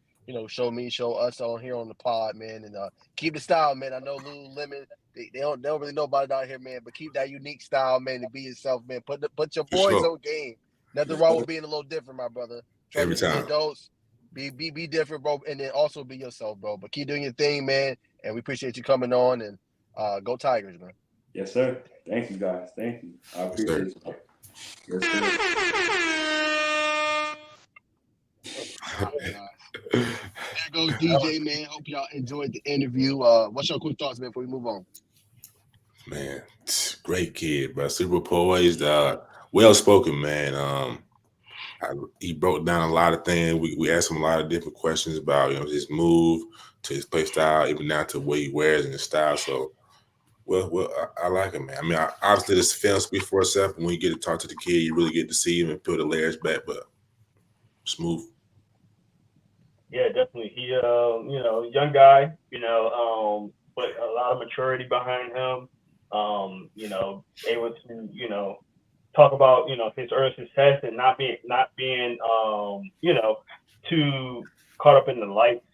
show us on here on the pod, man, and keep the style, man. I know Lululemon, they don't really know about it out here, man, but keep that unique style, man, and be yourself, man. Put your boys on game. Nothing wrong with being a little different, my brother. Every time. Adults, be different, bro, and then also be yourself, bro. But keep doing your thing, man, and we appreciate you coming on and. Go Tigers, man. Yes, sir. Thank you, guys. Thank you. I appreciate it. Yes, sir. There goes DJ, man. Hope y'all enjoyed the interview. What's your quick thoughts, man, before we move on? Man, great kid, bro. Super poised, well-spoken, man. He broke down a lot of things. We asked him a lot of different questions about, his move to his play style, even down to what he wears and his style. So, well, I like him, man. I mean, obviously this film speaks for itself. When you get to talk to the kid, you really get to see him and peel the layers back. But smooth. Yeah, definitely. He, young guy, but a lot of maturity behind him. Able to, talk about, his early success and not being, too caught up in the lights.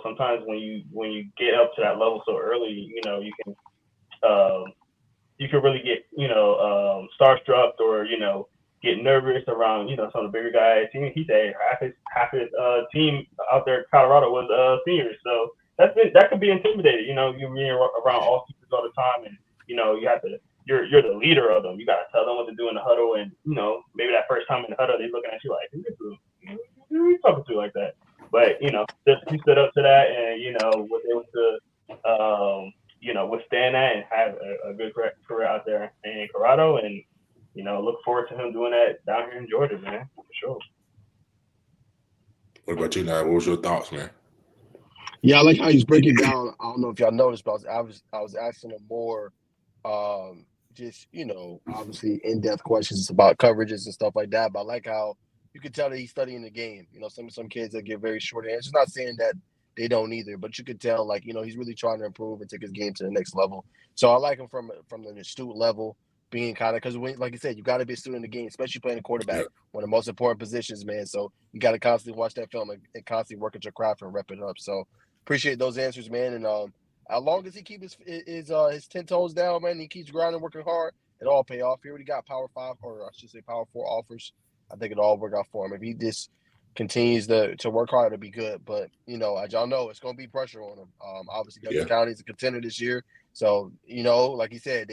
Sometimes when you get up to that level so early, you can really get, starstruck or, get nervous around, some of the bigger guys. He said half his team out there in Colorado was seniors. So that could be intimidating. You're being around all seniors all the time, and you have to. You're the leader of them. You got to tell them what to do in the huddle, and maybe that first time in the huddle they're looking at you like, who are you talking to like that? But he stood up to that, and was able to withstand that and have a good career out there in Colorado, and look forward to him doing that down here in Georgia, man, for sure. What about you, now? What was your thoughts, man? Yeah, I like how he's breaking down. I don't know if y'all noticed, but I was asking him more, just obviously in-depth questions about coverages and stuff like that. But I like how you can tell that he's studying the game. Some kids that get very short answers. Not saying that they don't either, but you could tell he's really trying to improve and take his game to the next level. So I like him from the astute level. Being kind of, because like you said, you got to be a student in the game, especially playing a quarterback, one of the most important positions, man. So you got to constantly watch that film and constantly work at your craft and rep it up. So appreciate those answers, man. And as long as he keeps his 10 toes down, man, he keeps grinding, working hard, it all pay off. He already got Power 5, or I should say Power 4 offers. I think it'll all work out for him. If he just continues to work hard, it'll be good. But as y'all know, it's gonna be pressure on him. Obviously, Douglas County is a contender this year, so like you said,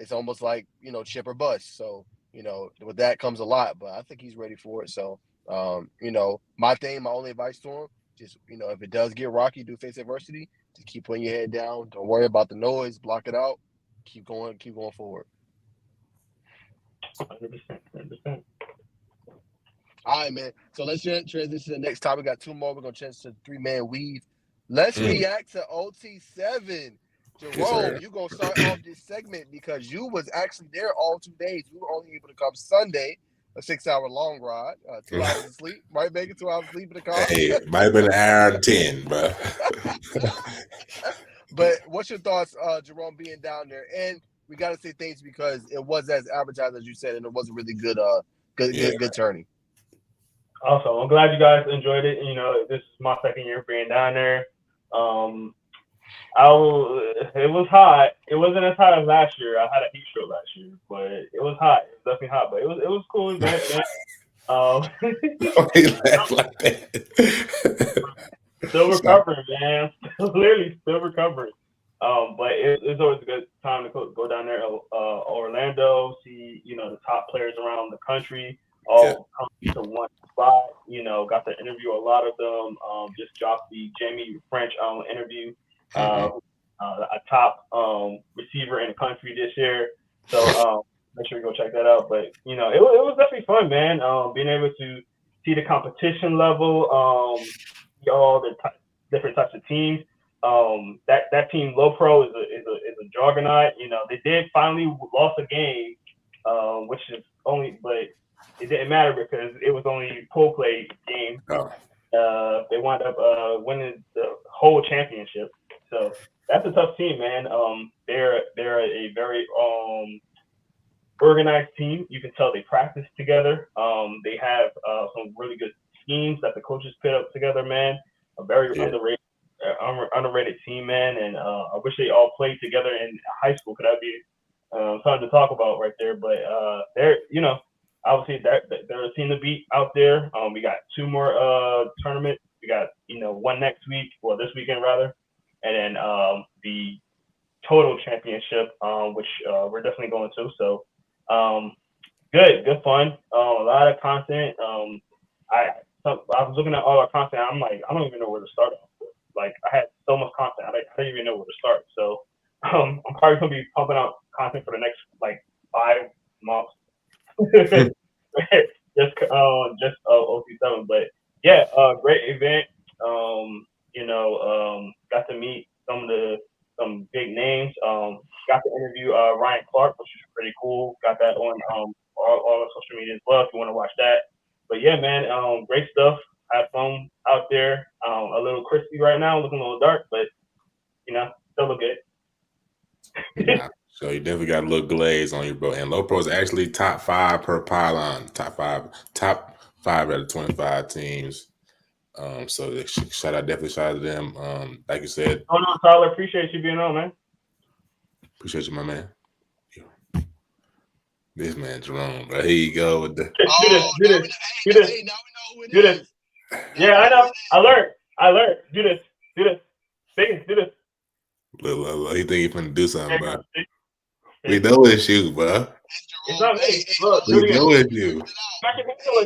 it's almost like chip or bust. So with that comes a lot, but I think he's ready for it. So my only advice to him, just if it does get rocky, do face adversity, just keep putting your head down. Don't worry about the noise. Block it out. Keep going forward. 100%. All right, man. So let's transition to the next topic. We got two more. We're gonna transition to 3-man weave. Let's react to OT7. Jerome, you're going to start off this segment because you was actually there all 2 days. You were only able to come Sunday, a 6-hour long ride, 2 hours of sleep. Might make it 2 hours of sleep in the car. Hey, it might have been an hour and 10, bro. But what's your thoughts, Jerome, being down there? And we got to say thanks because it was as advertised as you said, and it was a really good tourney. Also, I'm glad you guys enjoyed it. This is my second year being down there. It was hot. It wasn't as hot as last year. I had a heat stroke last year, but it was hot. It was definitely hot, but it was cool, man. Don't laugh like that. Still recovering, man. Literally still recovering. But it's always a good time to go down there, Orlando, see the top players around the country, all come to one spot. Got to interview a lot of them. Just dropped the Jamie French interview. A top receiver in the country this year. So make sure you go check that out. But you know, it was definitely fun, man. Being able to see the competition level, see all the different types of teams. That team Low Pro is a juggernaut. You know, they did finally lost a game, which is only, but it didn't matter because it was only pool play game. Oh. They wound up winning the whole championship. So that's a tough team, man. They're a very organized team. You can tell they practice together. They have some really good schemes that the coaches put up together, man. A very underrated team, man. And I wish they all played together in high school. Could that be something to talk about right there? But they're, you know, obviously they're a team to beat out there. We got 2 more tournaments. We got, you know, one next week, or this weekend rather, and then the total championship, which we're definitely going to. So good fun. A lot of content. I was looking at all our content. I'm like, I don't even know where to start off with. Like, I had so much content. I didn't even know where to start. So I'm probably gonna be pumping out content for the next like 5 months. just OT7, but yeah, great event. You know, got to meet some big names. Got to interview Ryan Clark, which is pretty cool. Got that on all social media as well if you want to watch that. But yeah, man, great stuff. Had fun out there. A little crispy right now, looking a little dark, but you know, still look good. Yeah. So you definitely got a little glaze on you, bro. And Low Pro is actually top 5 per pylon. Top five out of 25 teams. So definitely shout out to them. Like you said. Oh no, Tyler, appreciate you being on, man. Appreciate you, my man. This man Jerome, bro. Here you go with the do this. Yeah, I know. I learned. Do this. Bacon, do this. Look, he think he finna do something, bro. We know it's you, bro. It's not me. Look, we know it's you.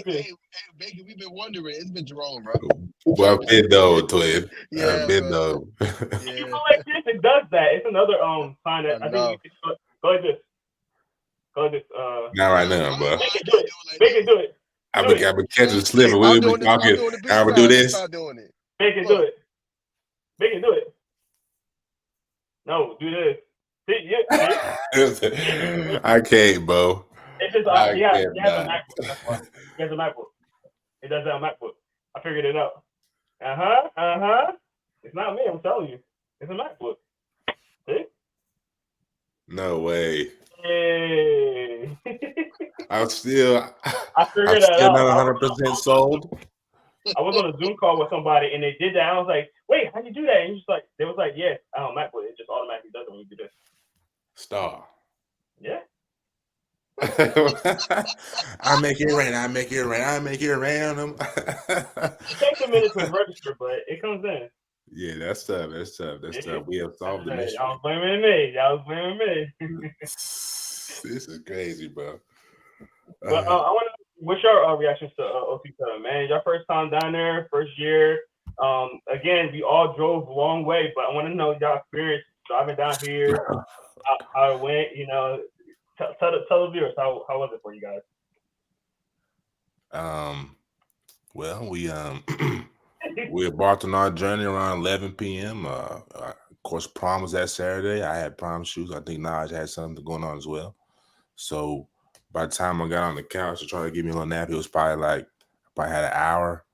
Hey, Bacon, we've been wondering. It's been Jerome, bro. Well, I've been though, twin. Yeah, I've been though. If you go like this, it does that. It's another sign that I think you can go like this. Go like this. Not right now, bro. Bacon, do it. I've been catching the slipper. We've been talking. I'm gonna do this. Bacon, do it. Bacon, do it. No, do this. I can't, bro. It's just he has a MacBook. That's why. He has a MacBook. It does have a MacBook. I figured it out. It's not me. I'm telling you. It's a MacBook. See? No way. Hey. I'm still not 100% sold. I was on a Zoom call with somebody and they did that. I was like, wait, how you do that? And they was like, yeah, MacBook. It just automatically does it when you do this. Star. Yeah. I make it rain. It takes a minute to register, but it comes in. Yeah, that's tough. We have solved the mission. Y'all was blaming me. This is crazy, bro. But I want to. What's your reactions to OT7, man? Your first time down there, first year. Again, we all drove a long way, but I want to know y'all experience driving down here, how it went. You know, tell the viewers how was it for you guys? Well, we embarked on our journey around 11 p.m. Of course, prom was that Saturday. I had prom shoes. I think Naj had something going on as well. So by the time I got on the couch to try to give me a little nap, it was probably like had an hour.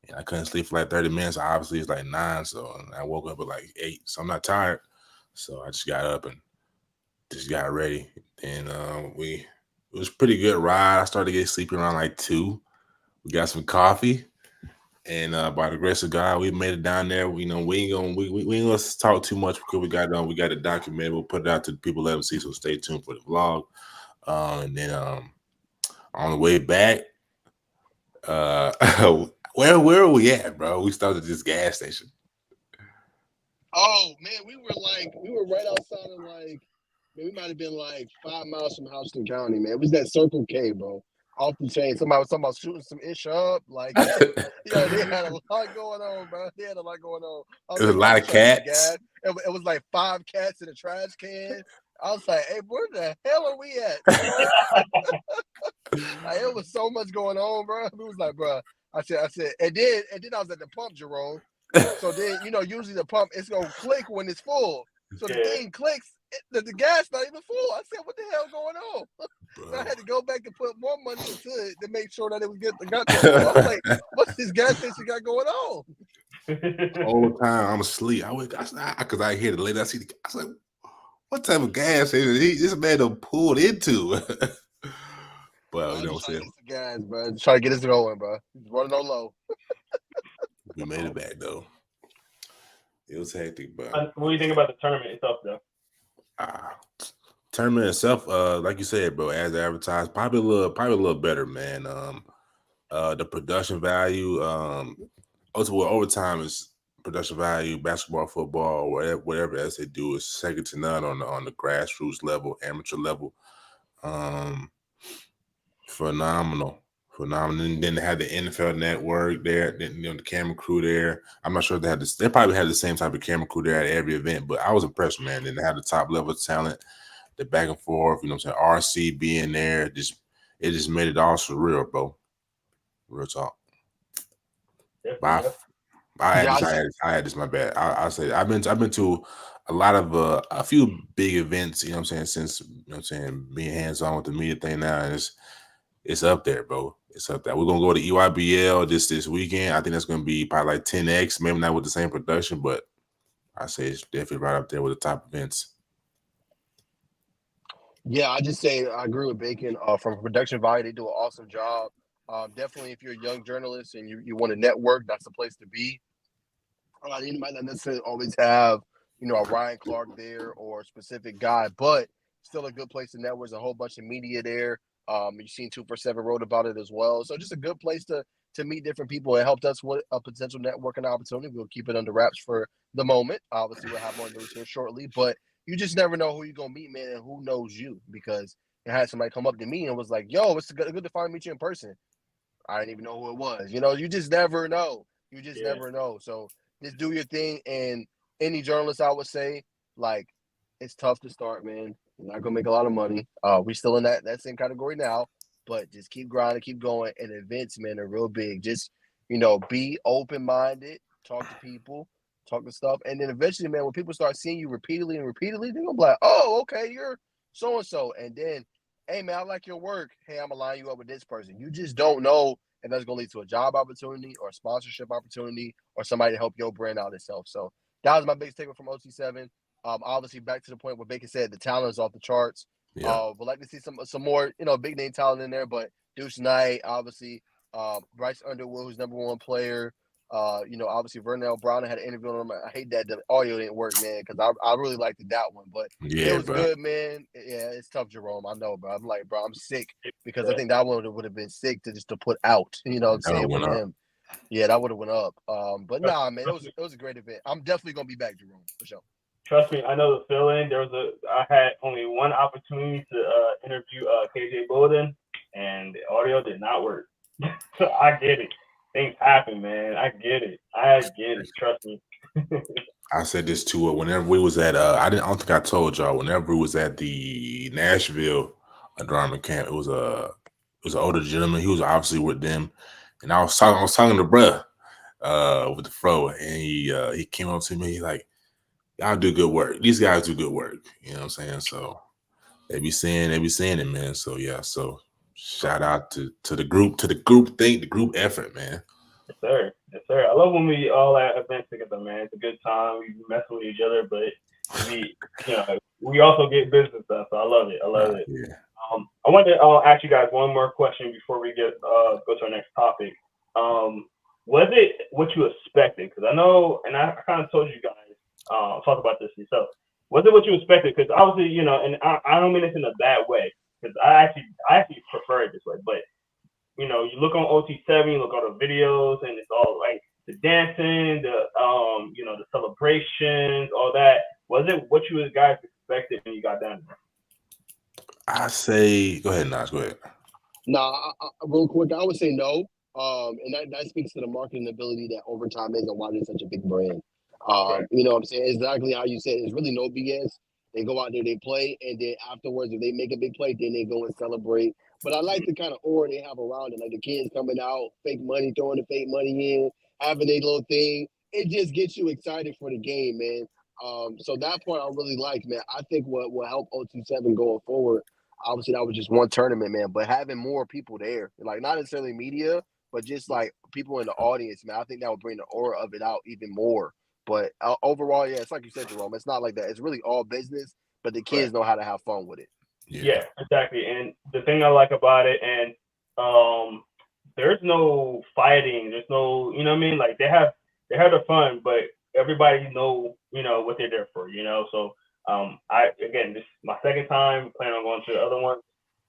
And I couldn't sleep for like 30 minutes. Obviously, it's like 9. So I woke up at like 8. So I'm not tired. So I just got up and just got ready. And it was a pretty good ride. I started to get sleepy around like 2. We got some coffee. And by the grace of God, we made it down there. You know, we ain't gonna talk too much because we got it documented. We'll put it out to the people, let them see. So stay tuned for the vlog. And then on the way back, where were we at, bro? We stopped at this gas station. Oh man, we were right outside of we might have been like 5 miles from Houston County, man. It was that Circle K, bro. Off the chain. Somebody was talking about shooting some ish up. Like, yeah, they had a lot going on, bro. There was a lot of cats. It was like 5 cats in a trash can. I was like, hey, where the hell are we at? Like, it was so much going on, bro. It was like, bro, I said, and then I was at the pump, Jerome. So then, usually the pump, it's going to click when it's full. So the thing clicks, the gas not even full. I said, what the hell going on? So I had to go back and put more money into it to make sure that it was got to full. I was like, what's this gas station got going on? All the time, I'm asleep. Because I hear the lady, I was like, what type of gas station this man done pulled into? Well, you know what I'm saying? Gas, bro. Just try to get us going, bro. Just running on low. We made it back, though. It was hectic, but what do you think about the tournament itself, though? Tournament itself, like you said, bro, as advertised, probably a little better, man. The production value, overtime is production value, basketball, football, whatever else they do is second to none on the grassroots level, amateur level. Phenomenal. And then they had the NFL network there, then the camera crew there. I'm not sure if they had this. They probably had the same type of camera crew there at every event, but I was impressed, man. Then they had the top level talent, the back and forth, you know what I'm saying? RC being there, it just made it all surreal, bro. Real talk. I had this, my bad. I say I've been to a lot of a few big events, you know what I'm saying, since being hands-on with the media thing now, and it's up there, bro. It's up there. We're gonna go to EYBL this weekend. I think that's gonna be probably like 10x, maybe not with the same production, but I say it's definitely right up there with the top events. Yeah, I just say I agree with Bacon. From production value, they do an awesome job. Definitely, if you're a young journalist and you want to network, that's the place to be. You might not necessarily always have, a Ryan Clark there or a specific guy, but still a good place to network. There's a whole bunch of media there. You've seen 247 wrote about it as well. So just a good place to meet different people. It helped us with a potential networking opportunity. We'll keep it under wraps for the moment. Obviously, we'll have more news here shortly, but you just never know who you're going to meet, man, and who knows you, because I had somebody come up to me and was like, yo, it's good to finally meet you in person. I didn't even know who it was. You just never know. Never know. So just do your thing. And any journalist, I would say, like, it's tough to start, man. You're not going to make a lot of money. We're still in that same category now, but just keep grinding, keep going. And events, man, are real big. Just, be open-minded, talk to people, talk to stuff. And then eventually, man, when people start seeing you repeatedly, they're going to be like, oh, okay, you're so-and-so. And then, hey, man, I like your work. Hey, I'm going to line you up with this person. You just don't know if that's going to lead to a job opportunity or a sponsorship opportunity or somebody to help your brand out itself. So that was my biggest takeaway from OT7. Obviously, back to the point where Bacon said the talent is off the charts. Yeah. Would like to see some more, big name talent in there. But Deuce Knight, obviously, Bryce Underwood, who's #1 player. Obviously Vernell Brown had an interview on him. I hate that the audio didn't work, man, because I really liked that one. But it was good, man. Yeah, it's tough, Jerome. I know, bro. I'm like, bro, I'm sick because I think that one would have been sick to put out. You know what I'm saying, with him. Yeah, that would have went up. But nah, man, it was a great event. I'm definitely gonna be back, Jerome, for sure. Trust me, I know the feeling. I had only one opportunity to interview KJ Bolden, and the audio did not work. So I get it. Things happen, man. I get it. Trust me. I said this too. Whenever we was at, I don't think I told y'all. Whenever we was at the Nashville Underarmour camp, it was an older gentleman. He was obviously with them, and I was talking to bruh with the fro, and he came up to me like, y'all do good work. These guys do good work. You know what I'm saying? So they be saying it, man. So yeah. So shout out to the group the group effort, man. Yes, sir. Yes, sir. I love when we all at events together, man. It's a good time. We mess with each other, but we also get business stuff. So I love it. Yeah. I wanted to ask you guys one more question before we go to our next topic. Was it what you expected? Because I know, and I kind of told you guys, talk about this yourself. Was it what you expected? Because obviously, and I don't mean this in a bad way, because I actually prefer it this way. But you look on OT7, you look at the videos, and it's all like the dancing, the the celebrations, all that. Was it what you guys expected when you got down there? I say, go ahead, Naj. Go ahead. Nah, real quick, I would say no. And that speaks to the marketing ability that Overtime is and why they're such a big brand. You know what I'm saying? Exactly how you said. It's really no BS. They go out there, they play, and then afterwards, if they make a big play, then they go and celebrate. But I like the kind of aura they have around it, like the kids coming out, fake money, throwing the fake money in, having a little thing. It just gets you excited for the game, man. So that part I really like, man. I think what will help OT7 going forward. Obviously, that was just one tournament, man. But having more people there, like not necessarily media, but just like people in the audience, man. I think that would bring the aura of it out even more. But overall, yeah, it's like you said, Jerome. It's not like that. It's really all business, but the kids know how to have fun with it. Yeah, exactly. And the thing I like about it, and there's no fighting. There's no, you know what I mean? Like they have the fun, but everybody know, what they're there for, So this is my second time planning on going to the other one.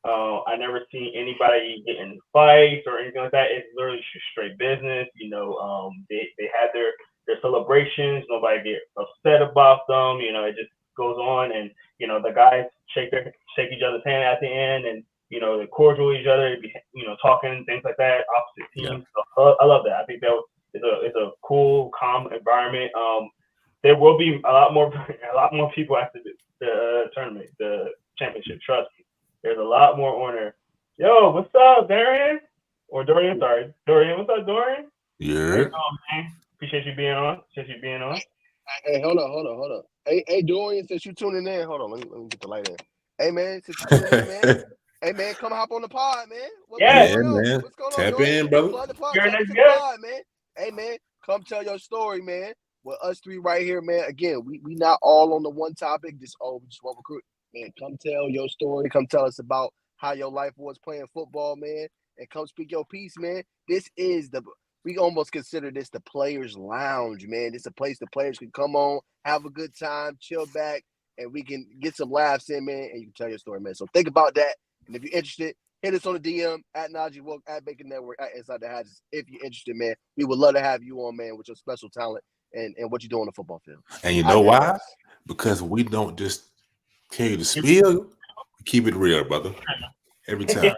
I never seen anybody get in fights or anything like that. It's literally just straight business. They had their celebrations. Nobody get upset about them. It just goes on, and the guys shake each other's hand at the end, and they cordial each other, talking things like that. Opposite teams. Yeah. So, I love that. I think that it's a cool, calm environment. There will be a lot more people after the tournament, the championship. Trust me. There's a lot more on there. Yo, what's up, Dorian? Sorry. Dorian, what's up, Dorian? Yeah. Man? Appreciate you being on. Hey, hold on. Hey, Dorian, since you tuning in, hold on. Let me get the light in. Hey, man, since you tuning in, man. Hey, man, come hop on the pod, man. Man. What's going on, Tap Dorian? in, brother. You're next to the pod, man. Hey, man, come tell your story, man. With us three right here, man. Again, we not all on the one topic. We just want to recruit. Man, come tell your story. Come tell us about how your life was playing football, man. And come speak your piece, man. We almost consider this the players' lounge, man. This is a place the players can come on, have a good time, chill back, and we can get some laughs in, man, and you can tell your story, man. So think about that. And if you're interested, hit us on the DM at Najee Woke, at Bacon Network, at Inside the Hatches. If you're interested, man, we would love to have you on, man, with your special talent and what you do on the football field. And you know why? Because we don't just tell you to spill. We keep it real, brother. Every time.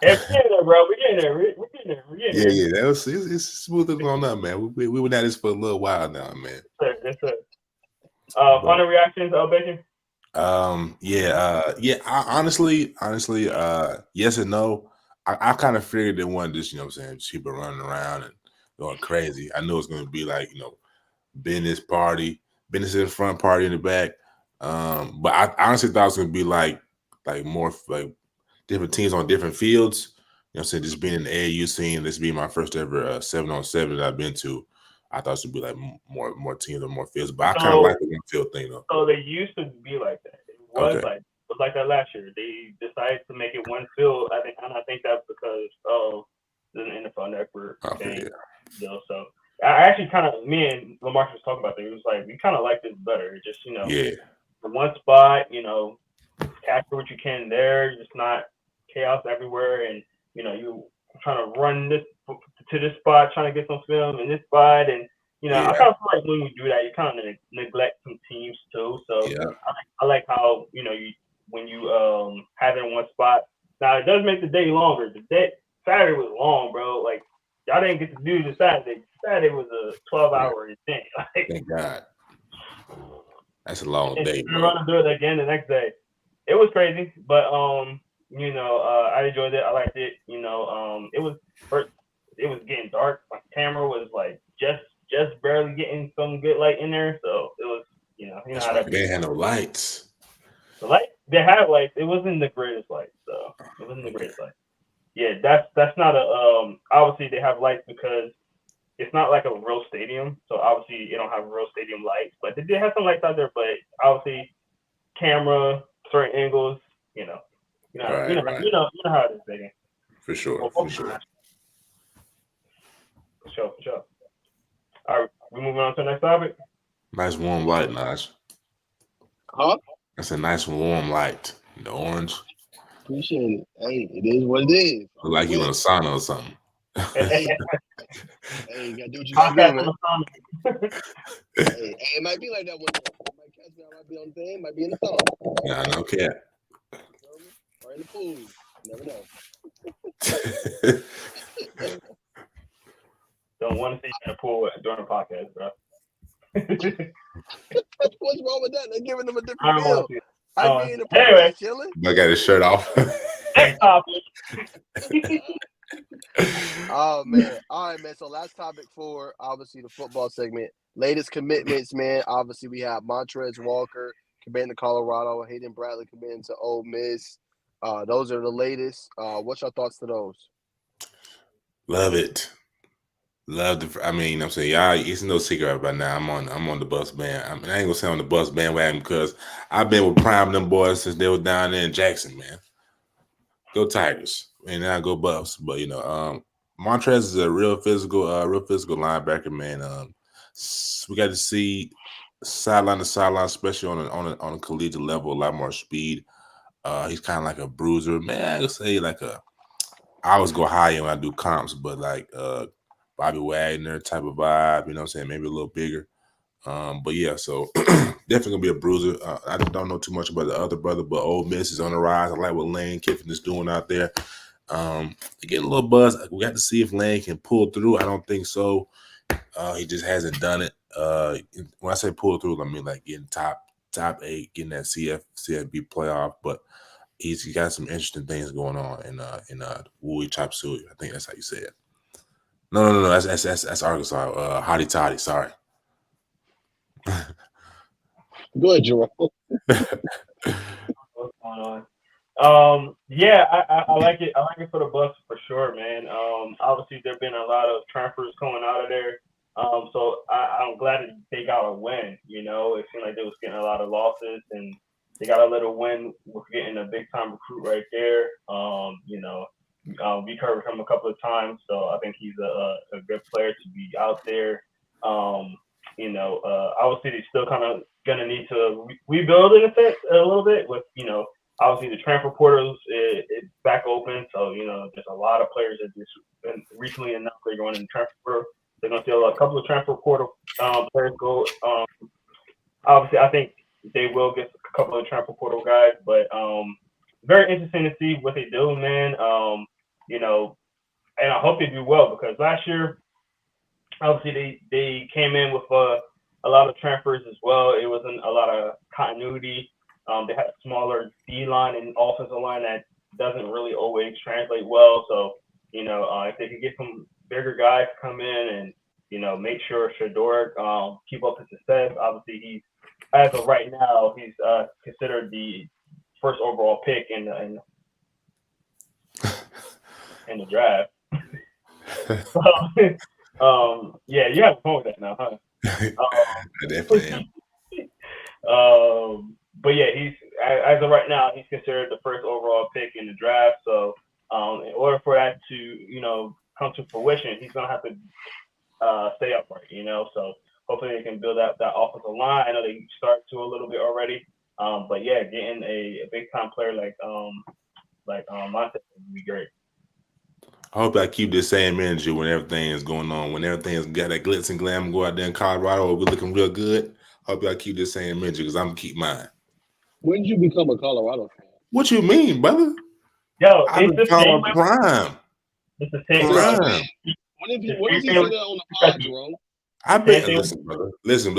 There, bro. We're getting there. Yeah. It's smooth on up, man. We were at this for a little while now, man. Yes, sir. Final reactions, Bacon? Honestly, yes and no. I kind of figured they wanted this, just people running around and going crazy. I knew it was going to be like, business in the front, party in the back. But I honestly thought it was going to be like more like different teams on different fields. Just being in the AAU scene, this being my first ever 7-on-7 that I've been to. I thought it would be like more teams and more fields, but I kind of like the one field thing though. So they used to be like that. It was like that last year. They decided to make it one field. I think that's because of the NFL Network thing. Yeah. So I actually me and Lamar was talking about that. It was like we kind of like this better. It just the one spot, capture what you can there. Just not chaos everywhere, and you trying to run this to this spot, trying to get some film in this spot, and I kind of feel like when you do that, you kind of neglect some teams too. So I like how when you have it in one spot. Now it does make the day longer. Saturday was long, bro. Like y'all didn't get to do the Saturday. Saturday was a 12-hour thing. Thank God. That's a long day, bro. We're gonna do it again the next day. It was crazy, but I enjoyed it. I liked it. It was getting dark. My camera was like just barely getting some good light in there, so it was That's how that. They had no lights. The light they had lights. It wasn't the greatest light, so it wasn't the greatest light. Yeah, that's not a obviously they have lights because it's not like a real stadium, so obviously you don't have real stadium lights, but they did have some lights out there. But obviously, camera, certain angles, you know how it is, baby. For sure. For sure. All right, we moving on to the next topic. Nice warm light, Naj. Huh? That's a nice warm light. The orange. Appreciate it. Hey, it is what it is. Look like you in a sauna or something. Hey, you gotta do what you gotta do, man. Hey, it might be like that one day. It might catch me. I might be on the thing. Might be in the sauna. Nah, no cap. Or in the pool. You never know. Don't want to see you in the pool during the podcast, bro. What's wrong with that? They're giving them a I different don't feel. want to. I be in the Anyway. practice chilling. I got his shirt off. Next topic. Oh man. All right, man. So last topic for obviously the football segment. Latest commitments, man. Obviously, we have Montrez Walker committing to Colorado, Hayden Bradley committing to Ole Miss. Those are the latest. What's your thoughts to those? Love it. Love the. I mean, I'm saying, y'all. It's no secret right now. I'm on the bus band. I ain't gonna say on the bus bandwagon because I've been with Prime them boys since they were down there in Jackson, man. Go Tigers, and now go Buffs. But Montrez is a real physical linebacker, man. We got to see sideline to sideline, especially on a collegiate level, a lot more speed. He's kind of like a bruiser, man. I would say I always go higher when I do comps, but like Bobby Wagner type of vibe, you know what I'm saying? Maybe a little bigger. But yeah, so definitely gonna be a bruiser. I don't know too much about the other brother, but Ole Miss is on the rise. I like what Lane Kiffin is doing out there. Getting a little buzz. We got to see if Lane can pull through. I don't think so. He just hasn't done it. When I say pull through, I mean like getting top 8, getting that CFB playoff. But he's got some interesting things going on in Wooey Chop Suey. I think that's how you say it. No. That's Arkansas. Hottie Toddy. Sorry. Go ahead, Jerome. What's going on? Yeah, I like it. I like it for the Bucks for sure, man. Obviously there've been a lot of transfers coming out of there. So I'm glad that they got a win. You know, it seemed like they was getting a lot of losses, and they got a little win with getting a big time recruit right there. We covered him a couple of times, so I think he's a good player to be out there. Obviously they're still kind of gonna need to rebuild in a sense a little bit with, obviously the transfer portals it's back open. So, there's a lot of players that just been recently announced they're going in the transfer. They're gonna see a couple of transfer portal players go. Obviously I think they will get a couple of transfer portal guys, but very interesting to see what they do, man. And I hope they do well because last year, obviously, they came in with a lot of transfers as well. It wasn't a lot of continuity. They had a smaller D line and offensive line that doesn't really always translate well. So, if they could get some bigger guys to come in and, make sure Shador keep up his success. Obviously, as of right now, he's considered the first overall pick in the draft. Yeah, you have a phone with that now, huh? I definitely am. But yeah, he's as of right now, he's considered the first overall pick in the draft. So, in order for that to come to fruition, he's gonna have to stay upright. So hopefully they can build out that offensive line. I know they start to a little bit already. But yeah, getting a big time player like Monte would be great. I hope I keep this same energy when everything is going on. When everything's got that glitz and glam, go out there in Colorado, we're looking real good. I hope I keep this same energy because I'm gonna keep mine. When did you become a Colorado fan? What you mean, brother? Yo, I've become a Prime. It's the same. Prime. When did he say that on the pod, Jerome? I've been listen, brother. Listen.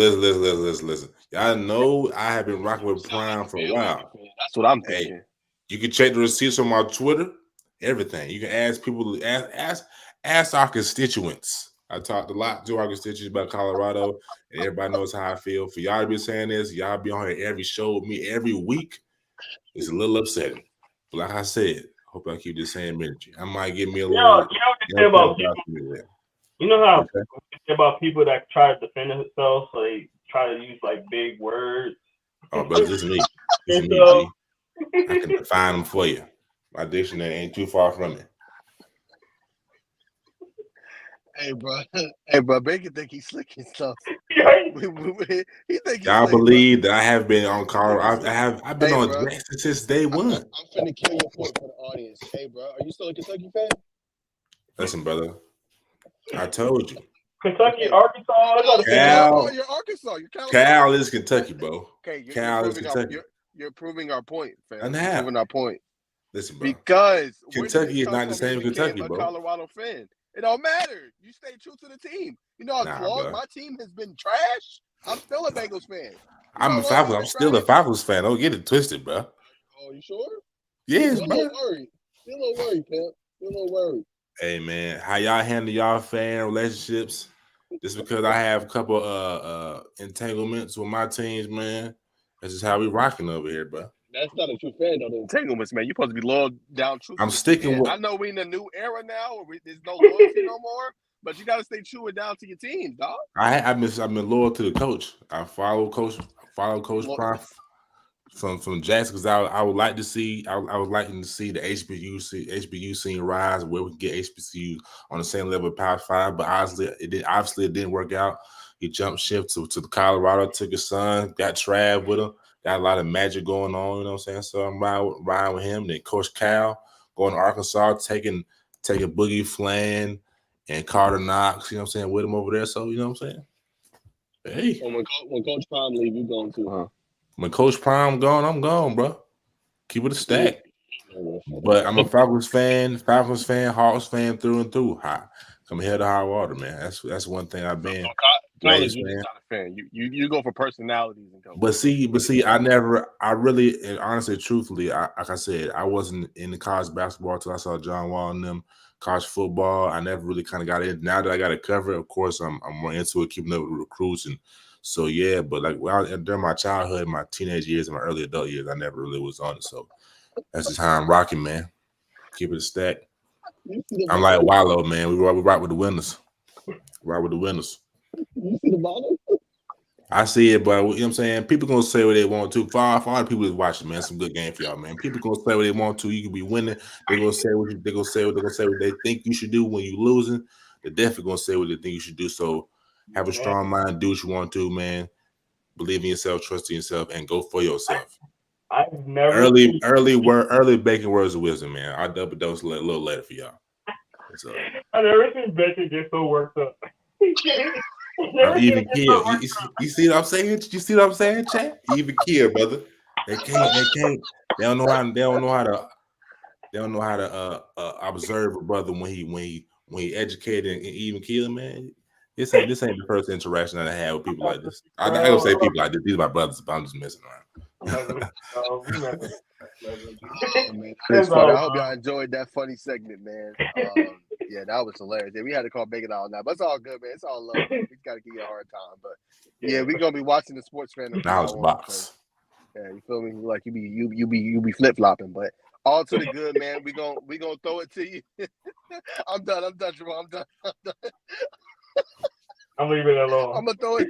Y'all know I have been rocking with Prime for a while. That's what I'm thinking. Hey, you can check the receipts on my Twitter. Everything. You can ask people, ask our constituents. I talked a lot to our constituents about Colorado, and everybody knows how I feel. For y'all to be saying this, y'all be on here every show with me every week. It's a little upsetting. But like I said, hope I keep the same energy. I might give me a little. What they say about people? You know how they say about people that try to defend themselves, so they try to use like big words. Oh, brother, this is me. This is me, G. I can define them for you. My dictionary ain't too far from it. Hey, bro, Bacon think he's slick and stuff. He think y'all believe that I have been on Colorado. I've been on Jackson since day one. I'm finna kill your point for the audience. Hey, bro, are you still a Kentucky fan? Listen, brother, I told you. Kentucky, Arkansas. Cal, you're Arkansas. You're Cal is Kentucky, bro. Okay, Cal is Kentucky. You're proving our point, fam. And you're proving our point. Listen, bro. Because Kentucky is not the same Kentucky, bro. A Colorado fan. It don't matter. You stay true to the team. You know how my team has been trash. I'm still a Bengals fan. I'm still a Falcons fan. Don't get it twisted, bro. Oh, you sure? Yes, bro. Still a little worried, pimp. Still a little worried. Hey, man, how y'all handle y'all fan relationships? Just because I have a couple entanglements with my teams, man. That's just how we rocking over here, bro. That's not a true fan, though. The entanglements, man. You're supposed to be loyal down true. I'm sticking with. I know we're in a new era now where there's no loyalty no more, but you got to stay true and down to your team, dog. I've been loyal to the coach. I follow Coach Prime from Jackson because I would like to see I was liking to see the HBU scene rise where we can get HBCU on the same level of Power 5, but obviously it didn't work out. He jumped ship to the Colorado, took his son, got Trav with him, got a lot of magic going on, you know what I'm saying? So I'm riding with him. Then Coach Cal going to Arkansas, taking Boogie Flan and Carter Knox, you know what I'm saying, with him over there. So, you know what I'm saying? Hey. So when Coach Prime leave, you going too, huh? When Coach Prime gone, I'm gone, bro. Keep it a stack. But I'm a Falcons fan, Hawks fan through and through. Come here to high water, man. That's one thing I've been. College, you're not a fan. You go for personalities and But see, I really, and honestly, truthfully, like I said, I wasn't in the college basketball until I saw John Wall and them. College football, I never really kind of got in. Now that I got it covered, of course, I'm more into it, keeping up with recruits and. So yeah, but like during my childhood, my teenage years, and my early adult years, I never really was on it. So that's just how I'm rocking, man. Keep it a stack. I'm like Wallow, man. We rock with the winners. Rock with the winners. You see the bottom? I see it, but you know what I'm saying? People gonna say what they want to. For all the people that's watching, man, some good game for y'all, man. People gonna say what they want to. You can be winning. They're gonna say what they think you should do when you losing. They're definitely gonna say what they think you should do. So have a strong mind, do what you want to, man. Believe in yourself, trust in yourself, and go for yourself. I've never early baking words of wisdom, man. I'll double dose a little later for y'all. I've never seen Bacon get so worked up. Even kid, you see what I'm saying? You see what I'm saying, chat? Even kid, brother. They can't. They don't know how to observe a brother when he educated and even kill, man. This ain't the first interaction that I had with people like this. I don't say people like this. These are my brothers, but I'm just messing around. It's funny. I hope y'all enjoyed that funny segment, man. Yeah, that was hilarious. Yeah, we had to call Bacon all night, but it's all good, man. It's all love. We got to give you a hard time, but yeah, we're gonna be watching the sports fan. Now it's box. Yeah, you feel me? Like you be flip flopping, but all to the good, man. We gonna throw it to you. I'm done, Jamal. I'm done. I'm leaving it alone. I'm gonna throw it.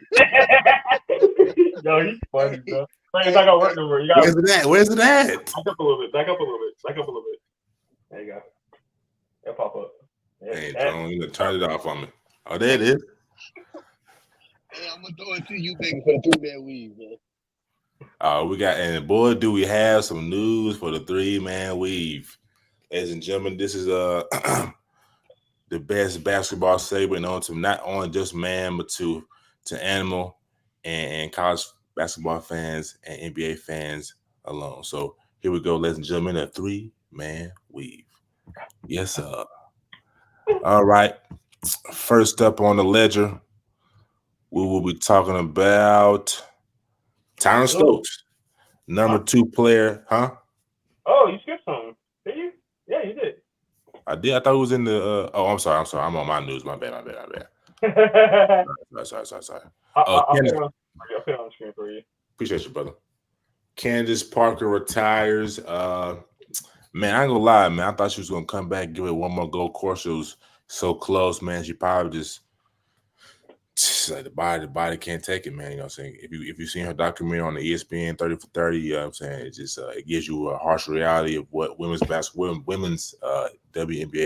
Yo, he's funny, bro. It's like I work number. Where's it at? Back up a little bit. There you go. It'll pop up. Hey, John, you turn it off on me. Oh, there it is. Hey, I'm gonna throw it to you, baby, for the 3-man weave, man. We got, and boy, do we have some news for the 3-man weave. Ladies and gentlemen, this is the best basketball segment on to not only just man, but to animal and college basketball fans and NBA fans alone. So here we go, ladies and gentlemen, a 3-man weave. Yes, sir. All right. First up on the ledger, we will be talking about Tyron Stokes, number 2 player, huh? Oh, you skipped something. Did you? Yeah, you did. I did. I thought it was in the. I'm sorry. I'm on my news. My bad. Sorry. I'll put it on the screen for you. Appreciate you, brother. Candace Parker retires. Man, I ain't gonna lie, man. I thought she was gonna come back and give it one more go. Of course, it was so close, man. She probably just like the body can't take it, man. You know what I'm saying? If you've seen her documentary on the ESPN 30 for 30, you know what I'm saying? It just it gives you a harsh reality of what women's WNBA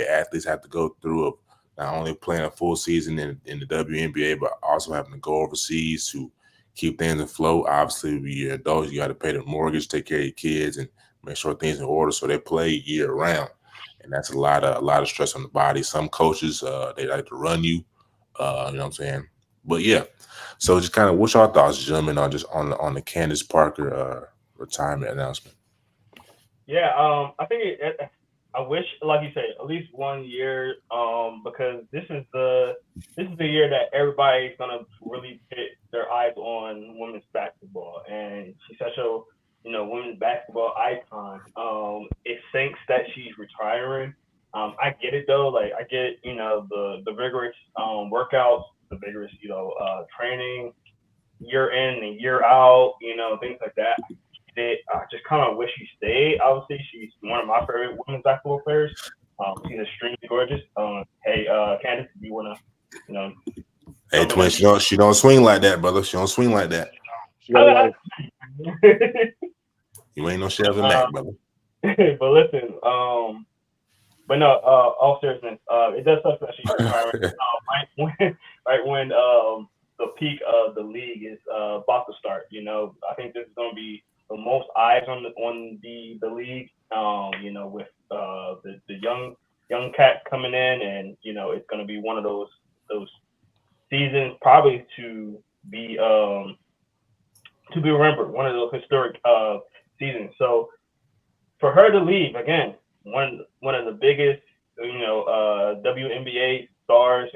athletes have to go through of not only playing a full season in the WNBA, but also having to go overseas to keep things afloat. Obviously, you're adults, you got to pay the mortgage, take care of your kids, and make sure things in order so they play year round. And that's a lot of stress on the body. Some coaches, they like to run you, you know what I'm saying? But yeah, so just kind of what's your thoughts, gentlemen, on the Candace Parker retirement announcement? Yeah, I think I wish, like you say, at least 1 year, because this is the year that everybody's gonna really put their eyes on women's basketball, tiring. I get it though. Like I get, the rigorous workouts, the vigorous, training, year in and year out, things like that. I just kind of wish she stayed. Obviously, she's one of my favorite women's basketball players. She's extremely gorgeous. Hey, Candace, if you wanna, Hey, twin, she don't swing like that, brother. She don't swing like that. She got life. You ain't no Shelvin Mack, brother. But listen, but no, all seriousness, it does suck that she's retiring. right when the peak of the league is about to start. I think this is going to be the most eyes on the league. With the young cats coming in, and it's going to be one of those seasons probably to be remembered. One of those historic seasons. So for her to leave again, one of the biggest WNBA stars.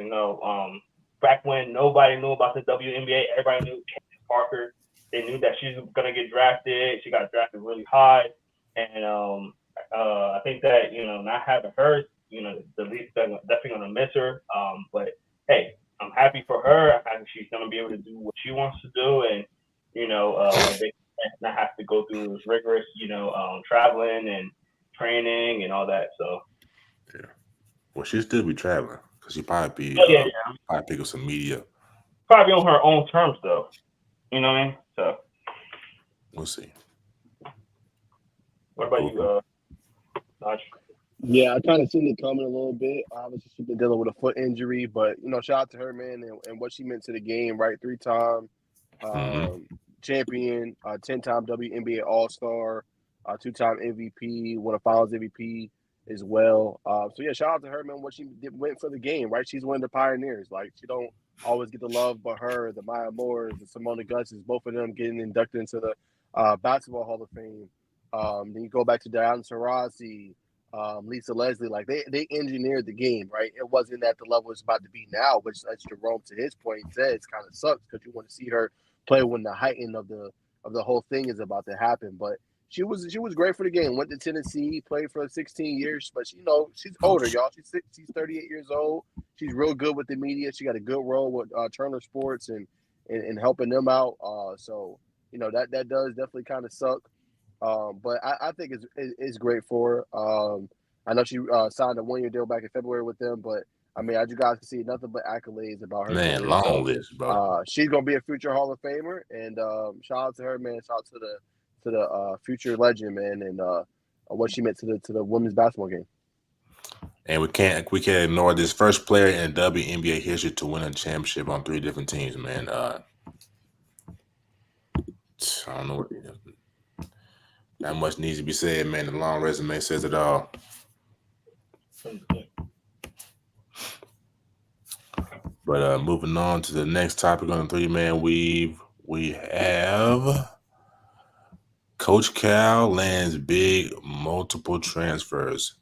Back when nobody knew about the WNBA, everybody knew Candace Parker. They knew that she was gonna get drafted. She got drafted really high, and I think that not having her, the league's definitely gonna miss her. But hey, I'm happy for her. I'm happy she's gonna be able to do what she wants to do, and they not have to go through this rigorous, traveling and training and all that. So yeah, well, she'll still be traveling because she probably probably pick up some media. Probably on her own terms, though. You know what I mean? So we'll see. What about you, Naj? Yeah, I kind of seen it coming a little bit. Obviously, she's been dealing with a foot injury, but shout out to her, man, and what she meant to the game. Right, 3-time champion, 10-time WNBA All-Star, 2-time MVP, won a Finals MVP as well. So yeah, shout out to her, man. What she went for the game, right? She's one of the pioneers. Like she don't always get the love, but her, the Maya Moores, the Simona Gusses, both of them getting inducted into the Basketball Hall of Fame. Then you go back to Diana Taurasi, Lisa Leslie, like they engineered the game, right? It wasn't at the level it's about to be now, which, as Jerome to his point said, it kind of sucks because you want to see her play when the heighten of the whole thing is about to happen. But she was great for the game. Went to Tennessee, played for 16 years, but she's older, y'all. She's 38 years old. She's real good with the media. She got a good role with Turner Sports and helping them out. So that does definitely kind of suck. But I think it's great for her. I know she signed a 1-year deal back in February with them, but I mean, as you guys can see, nothing but accolades about her. Man, career. long list, bro. She's gonna be a future Hall of Famer, and shout out to her, man. Shout out to the future legend, man, and what she meant to the women's basketball game. And we can't ignore this first player in WNBA history to win a championship on 3 different teams, man. I don't know what not much needs to be said, man. The long resume says it all. But moving on to the next topic on the 3-man weave, we have Coach Cal lands big multiple transfers.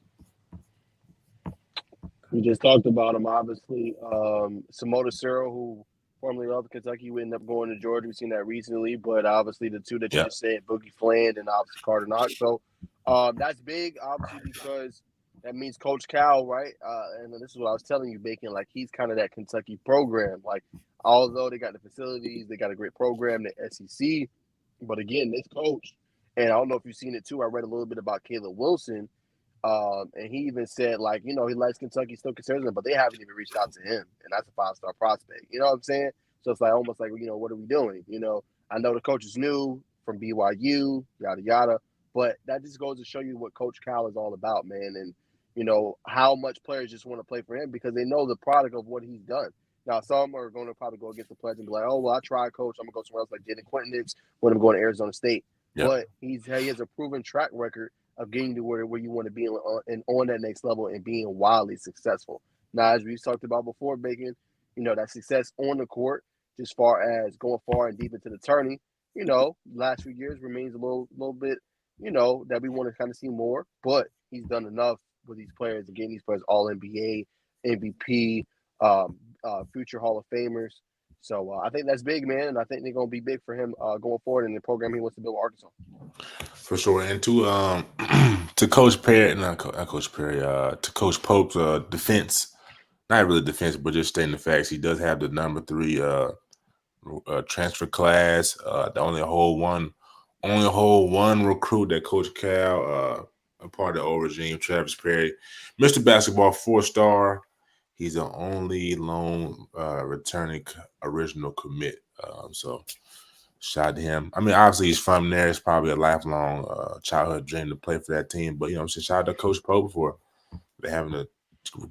We just talked about him, obviously. Simona Cyril, who formerly of Kentucky, would end up going to Georgia. We've seen that recently, but obviously the two that you just said, Boogie Fland and obviously Carter Knox. So that's big, obviously, because that means Coach Cal, right? And this is what I was telling you, Bacon, like he's kind of that Kentucky program. Like, although they got the facilities, they got a great program, the SEC. But again, this coach, and I don't know if you've seen it too, I read a little bit about Caleb Wilson. And he even said, like, he likes Kentucky, still considers him, but they haven't even reached out to him. And that's a 5-star prospect. You know what I'm saying? So it's like almost like, what are we doing? I know the coach is new from BYU, yada, yada. But that just goes to show you what Coach Cal is all about, man. And, how much players just want to play for him because they know the product of what he's done. Now, some are going to probably go against the pledge and be like, oh, well, I tried, Coach. I'm going to go somewhere else like Jaden Quentin is when I'm going to Arizona State. Yep. But he has a proven track record of getting to where you want to be and on that next level and being wildly successful. Now, as we talked about before, Bacon, that success on the court, just far as going far and deep into the tourney, last few years remains a little bit, that we want to kind of see more. But he's done enough with these players and getting these players all NBA, MVP, future Hall of Famers. So I think that's big, man. And I think they're going to be big for him going forward in the program he wants to build with Arkansas. For sure. And to to Coach Perry, not Coach Perry, to Coach Pope's defense, not really defense, but just stating the facts, he does have the number 3 transfer class. The only hold one recruit that Coach Cal, a part of the old regime, Travis Perry, Mr. Basketball 4-star. He's the only lone returning original commit. So shout out to him. I mean, obviously he's from there. It's probably a lifelong childhood dream to play for that team. But I'm saying, shout out to Coach Pope for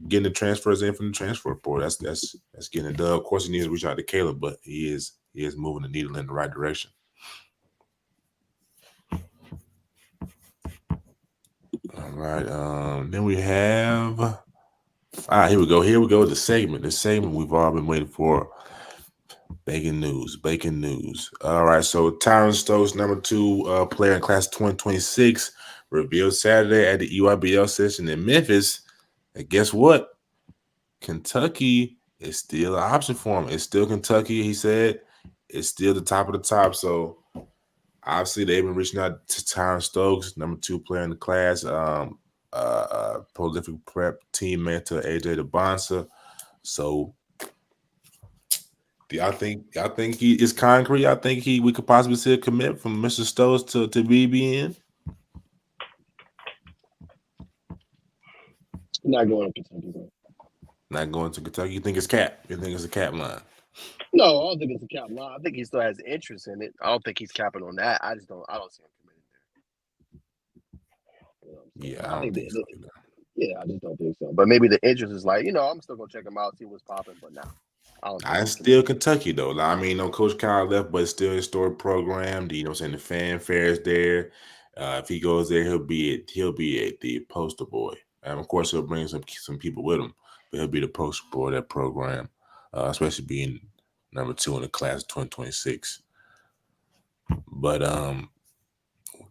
getting the transfers in from the transfer portal. That's getting it done. Of course, he needs to reach out to Caleb, but he is moving the needle in the right direction. All right. Then we have. Here we go. The segment we've all been waiting for. Breaking news. All right. So Tyron Stokes, number 2 player in class 2026, revealed Saturday at the EYBL session in Memphis. And guess what? Kentucky is still an option for him. It's still Kentucky, he said. It's still the top of the top. So obviously they've been reaching out to Tyron Stokes, number 2 player in the class, prolific prep teammate to AJ DeBonsa. So I think he is concrete. I think we could possibly see a commit from Mr. Stokes to BBN. Not going to Kentucky, though. Not going to Kentucky. You think it's cap? You think it's a cap line? No, I don't think it's a cap line. I think he still has interest in it. I don't think he's capping on that. I don't see him committing there. Yeah, I don't think so. Yeah, I just don't think so. But maybe the interest is like, I'm still gonna check him out, see what's popping. But now, it's still Kentucky though. I mean, Coach Kyle left, but it's still a historic program. The fanfare is there. If he goes there, he'll be the poster boy. And of course, he'll bring some people with him, but he'll be the poster boy of that program, especially being number 2 in the class of 2026. But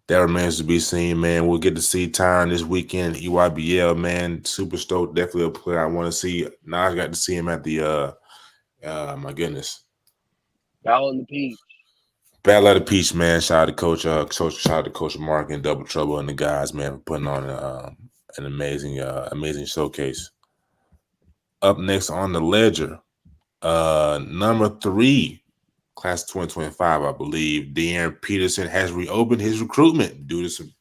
that remains to be seen, man. We'll get to see Tyron this weekend, EYBL, man. Super stoked. Definitely a player I want to see. Now I got to see him at the my goodness. Battle in the Peach. Battle of the Peach, man. Shout out to shout out to Coach Mark and Double Trouble and the guys, man, for putting on an amazing showcase. Up next on the ledger, number 3, class 2025, I believe, De'Aaron Peterson has reopened his recruitment due to some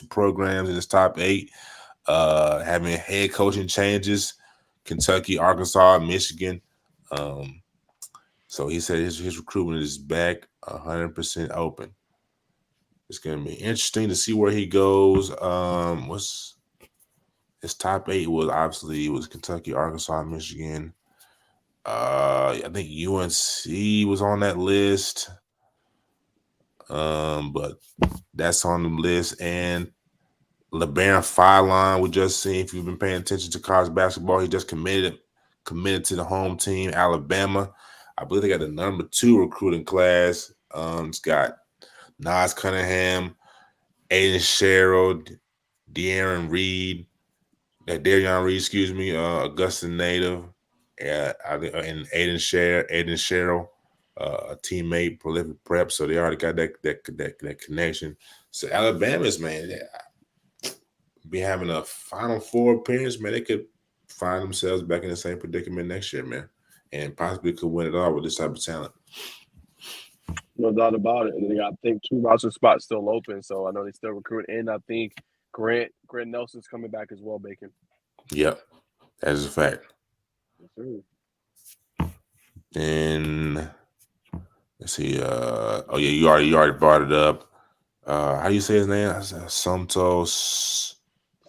programs in his top 8, having head coaching changes, Kentucky, Arkansas, Michigan. So he said his recruitment is back 100% open. It's going to be interesting to see where he goes. His top 8 was Kentucky, Arkansas, Michigan. I think UNC was on that list. But that's on the list. And LeBaron Filon, we just seen, if you've been paying attention to college basketball, he just committed to the home team, Alabama. I believe they got the number 2 recruiting class. It's got Nas Cunningham, Aiden Sherrill, Darian Reed, Augusta native, and Aiden Sherrill, a teammate, prolific prep. So they already got that connection. So Alabama's, man, be having a Final Four appearance, man. They could find themselves back in the same predicament next year, man, and possibly could win it all with this type of talent. No doubt about it. And they got, I think, 2 roster spots still open. So I know they still recruiting. And I think Grant Nelson's coming back as well, Bacon. Yep, that is a fact. Yes, sir. And let's see. You already brought it up. How do you say his name? Somto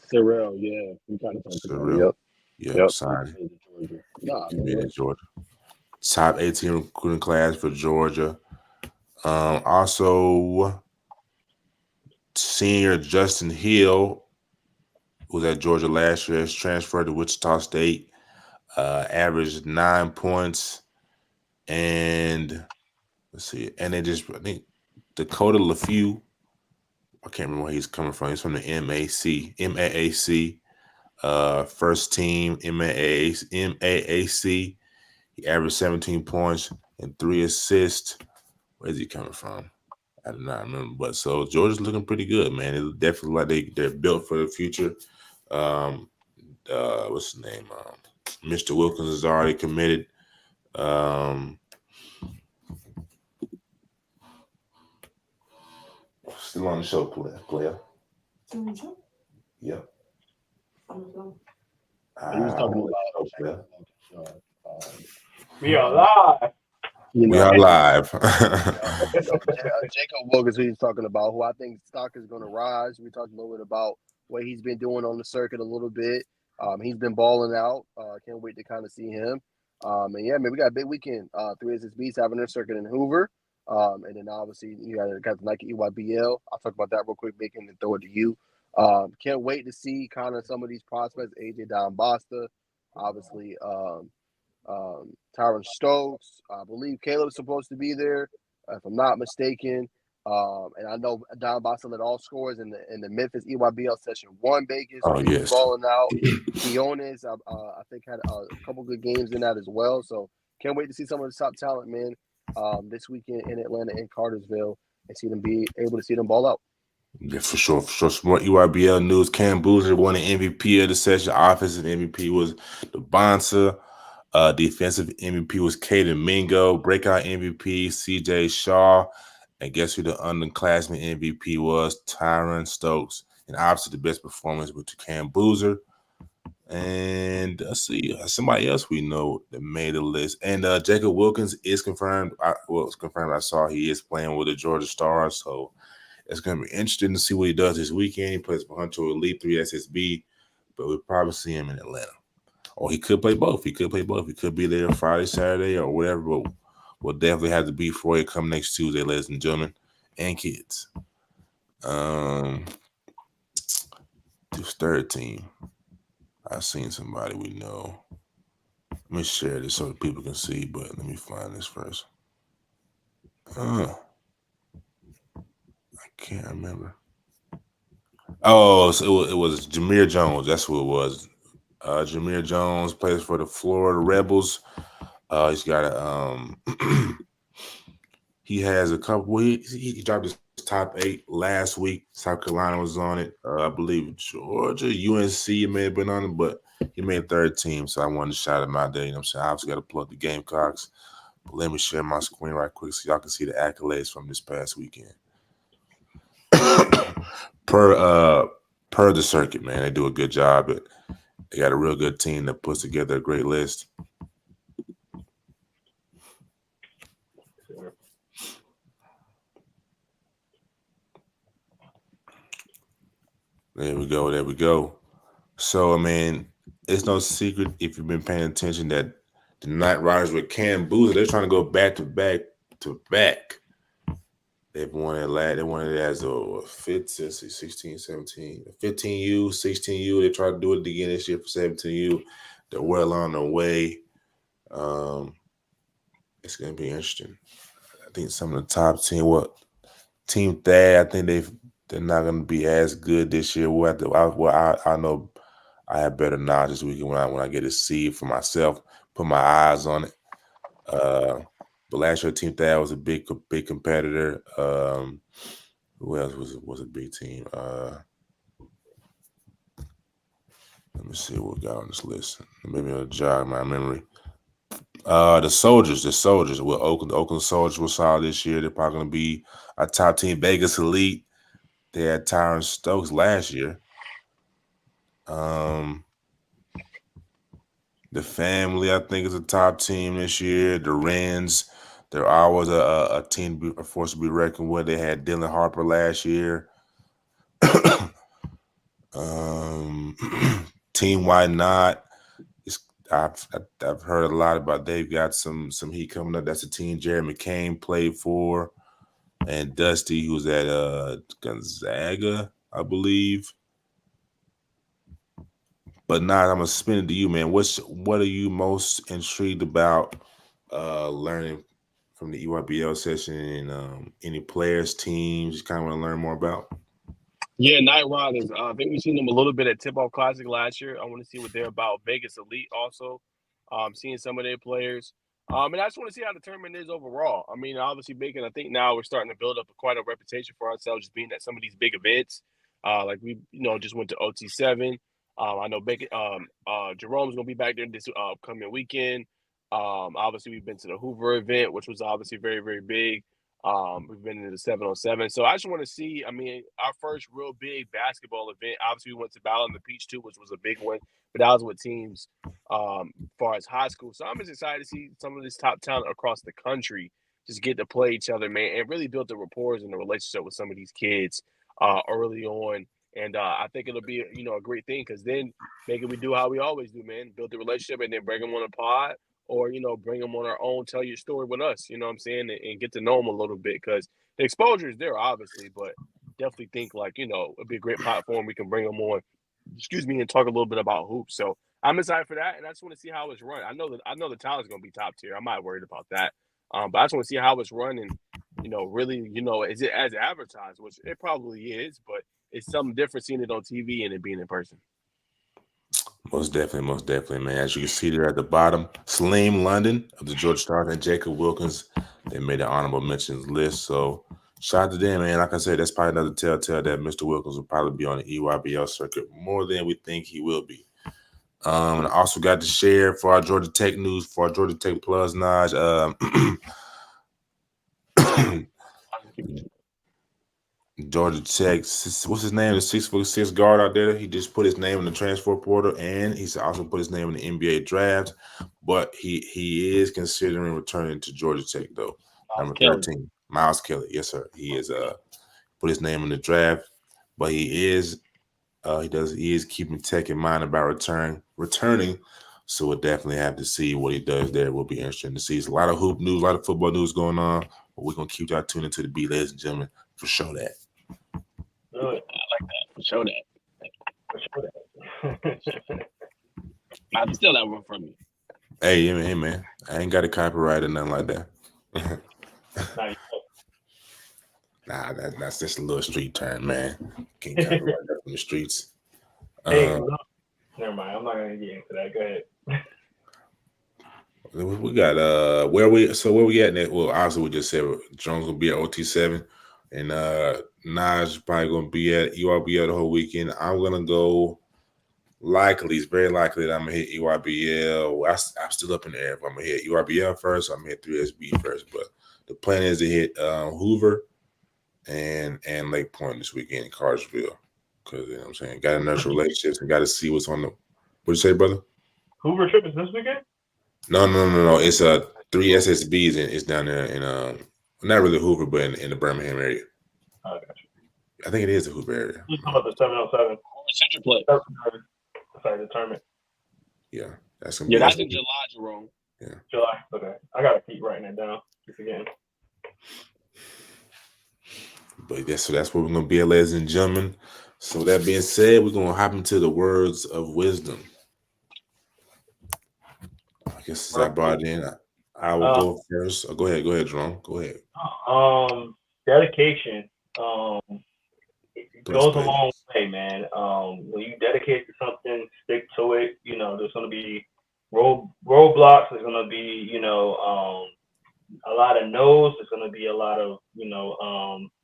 Cyril, yeah. We kind of talked about it. Yep. Sorry. Georgia. Top 18 recruiting class for Georgia. Also, senior Justin Hill, who was at Georgia last year, has transferred to Wichita State. Averaged 9 points. And let's see. And I think Dakota LaFew, I can't remember where he's coming from. He's from the MAAC. First team MAAC. He averaged 17 points and 3 assists. Where's he coming from? I do not remember, but so Georgia's looking pretty good, man. It's definitely like they're built for the future. What's his name? Mr. Wilkins is already committed. Still on the show, player. Still on the show? Yep. He was talking about. We are live. We are live. Jacob Wilkins, who he's talking about, who I think stock is going to rise. We talked a little bit about what he's been doing on the circuit a little bit. He's been balling out. Can't wait to kind of see him. And yeah, man, we got a big weekend. 3 SSBs having their circuit in Hoover. And then obviously you got the Nike EYBL. I'll talk about that real quick, Bacon, and throw it to you. Can't wait to see kind of some of these prospects. AJ Don Basta, obviously. Tyron Stokes. I believe Caleb's supposed to be there, if I'm not mistaken. And I know Don Basta led all scores in the Memphis EYBL Session 1, Bacon. So he's balling out. Keonis, I think, had a couple good games in that as well. So can't wait to see some of the top talent, man, this weekend in Atlanta and Cartersville, and be able to see them ball out. Yeah, for sure. Some more EYBL news. Cam Boozer won the MVP of the session. Offensive MVP was the Bonsa. Defensive MVP was Caden Mingo. Breakout MVP, CJ Shaw. And guess who the underclassman MVP was? Tyron Stokes. And obviously the best performance was to Cam Boozer. And let's see, somebody else we know that made the list. And Jacob Wilkins is confirmed. It's confirmed. I saw he is playing with the Georgia Stars. So it's going to be interesting to see what he does this weekend. He plays for Hunter Elite 3 SSB. But we'll probably see him in Atlanta. Or he could play both. He could be there Friday, Saturday, or whatever. But we'll definitely have to be for you come next Tuesday, ladies and gentlemen, and kids. This third team. I've seen somebody we know. Let me share this so that people can see, but let me find this first. I can't remember. Oh, so it was Jameer Jones. That's who it was. Jameer Jones plays for the Florida Rebels. He's got a he has a couple. He dropped his top 8 last week. South Carolina was on it. I believe Georgia, UNC may have been on it, but he made third team, so I wanted to shout him out there. You know what I'm saying? I obviously got to plug the Gamecocks. But let me share my screen right quick so y'all can see the accolades from this past weekend. Per the circuit, man, they do a good job. But they got a real good team that puts together a great list. There we go. So, I mean, it's no secret if you've been paying attention that the Night Riders with Cam Boozer, they're trying to go back to back. They've won it. They won it as a 16, 17, 15U, 16U. They tried to do it again this year for 17U. They're well on their way. It's going to be interesting. I think some of the top team, Team Thad, I think they're not going to be as good this year. I know I have better knowledge this weekend when I get to see it for myself, put my eyes on it. But last year, Team Thad was a big competitor. Who else was a big team? Let me see what we got on this list. Maybe it'll jog my memory. The Soldiers. Well, Oakland Soldiers were solid this year. They're probably going to be a top team. Vegas Elite. They had Tyron Stokes last year. The Family, I think, is a top team this year. The Wrens, they're always a team, a force to be reckoned with. They had Dylan Harper last year. Team Why Not? I've heard a lot about. They've got some heat coming up. That's a team Jerry McCain played for, and Dusty, who's at Gonzaga, I believe. But now I'm gonna spin it to you, man. What are you most intrigued about learning from the EYBL session, and any players, teams you kind of want to learn more about? Yeah, Night Riders. I think we've seen them a little bit at Tip-Off Classic last year. I want to see what they're about. Vegas Elite also. Seeing some of their players. And I just want to see how the tournament is overall. I mean, obviously, Bacon, I think now we're starting to build up quite a reputation for ourselves, just being at some of these big events. Like we, just went to OT7. I know Bacon, Jerome's gonna be back there this upcoming weekend. Obviously, we've been to the Hoover event, which was obviously very, very big. We've been to the 7-on-7. So I just want to see, I mean, our first real big basketball event. Obviously, we went to Battle in the Peach too, which was a big one, but that was with teams as far as high school. So I'm just excited to see some of this top talent across the country just get to play each other, man, and really build the rapport and the relationship with some of these kids early on. And I think it'll be, a great thing because then maybe we do how we always do, man, build the relationship and then bring them on a pod or, bring them on our own, tell your story with us, you know what I'm saying, and get to know them a little bit because the exposure is there, obviously, but definitely think like, it'd be a great platform. We can bring them on, and talk a little bit about hoops. So I'm excited for that, and I just want to see how it's run. I know the talent's going to be top tier. I'm not worried about that, but I just want to see how it's run and, really, is it as advertised, which it probably is, but it's something different seeing it on TV and it being in person. Most definitely, man. As you can see there at the bottom, Salim London of the Georgia Stars and Jacob Wilkins, they made an honorable mentions list. So shout out to them, man. Like I said, that's probably another telltale that Mr. Wilkins will probably be on the EYBL circuit more than we think he will be. I also got to share for our Georgia Tech news, for our Georgia Tech Plus, Naj. Georgia Tech, what's his name? The 6'6" guard out there. He just put his name in the transfer portal, and he's also put his name in the NBA draft. But he is considering returning to Georgia Tech though. Number 13, Miles Kelly. Yes, sir. He is put his name in the draft, but he is keeping Tech in mind about returning. So we'll definitely have to see what he does there. Will be interesting to see. There's a lot of hoop news, a lot of football news going on. But we're gonna keep y'all tuned into the beat, ladies and gentlemen, for sure that. Good. I like that. For sure that. I'm still that one from you. Hey, man. I ain't got a copyright or nothing like that. Nah, that's just a little street term, man. Can't copyright that from the streets. Hey, never mind. I'm not gonna get into that. Go ahead. We got where we at next? Well, obviously we just said Jones will be at OT7, and Naj probably gonna be at EYBL the whole weekend. I'm gonna go. It's very likely that I'm gonna hit EYBL. I'm still up in the air if I'm gonna hit EYBL first. I'm gonna hit 3SB first, but the plan is to hit Hoover and Lake Point this weekend in Cartersville, because you know what I'm saying, got to nurture relationships and got to see what's on the. What you say, brother? Hoover trip is this weekend? No. It's 3 SSBs and it's down there in not really Hoover, but in the Birmingham area. Oh, I got you. I think it is the Hoover area. You talking about the 7-on-7? Central play. Sorry, the tournament. Yeah, that's gonna be. That's in July, Jerome. Yeah, July. Okay, I gotta keep writing it down. Keep forgetting. But that's what we're gonna be at, ladies and gentlemen. So that being said, we're gonna hop into the words of wisdom. I guess since I brought it in, I will go first. Go ahead, Jerome. Go ahead. Dedication. It goes a long way, man. When you dedicate to something, stick to it. There's going to be roadblocks. There's going to be, a lot of no's. There's going to be a lot of,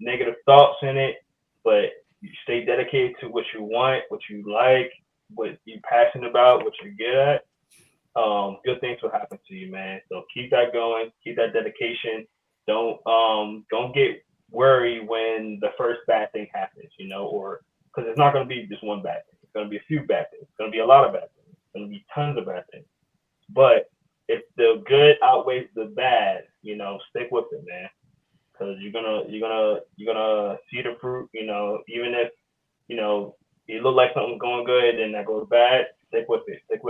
negative thoughts in it. But you stay dedicated to what you want, what you like, what you're passionate about, what you're good at. Good things will happen to you, man. So keep that going. Keep that dedication. Don't get worry when the first bad thing happens, or because it's not going to be just one bad thing. It's going to be a few bad things. It's going to be a lot of bad things. It's going to be tons of bad things. But if the good outweighs the bad, stick with it, man. Because you're gonna see the fruit. Even if it look like something's going good and that goes bad, stick with it. Because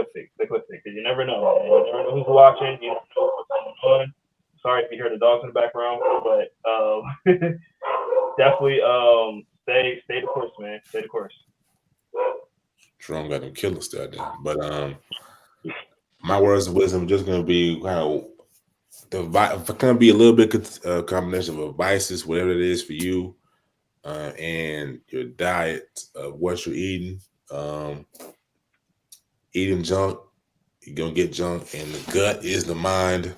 you never know, man. You never know who's watching. You don't know what's going on. Sorry if you hear the dogs in the background, but definitely stay the course, man. Stay the course. Jerome got them killers still there. But my words of wisdom are just gonna be kind of be a little bit combination of advices, whatever it is for you, and your diet of what you're eating. Eating junk, you're gonna get junk, and the gut is the mind.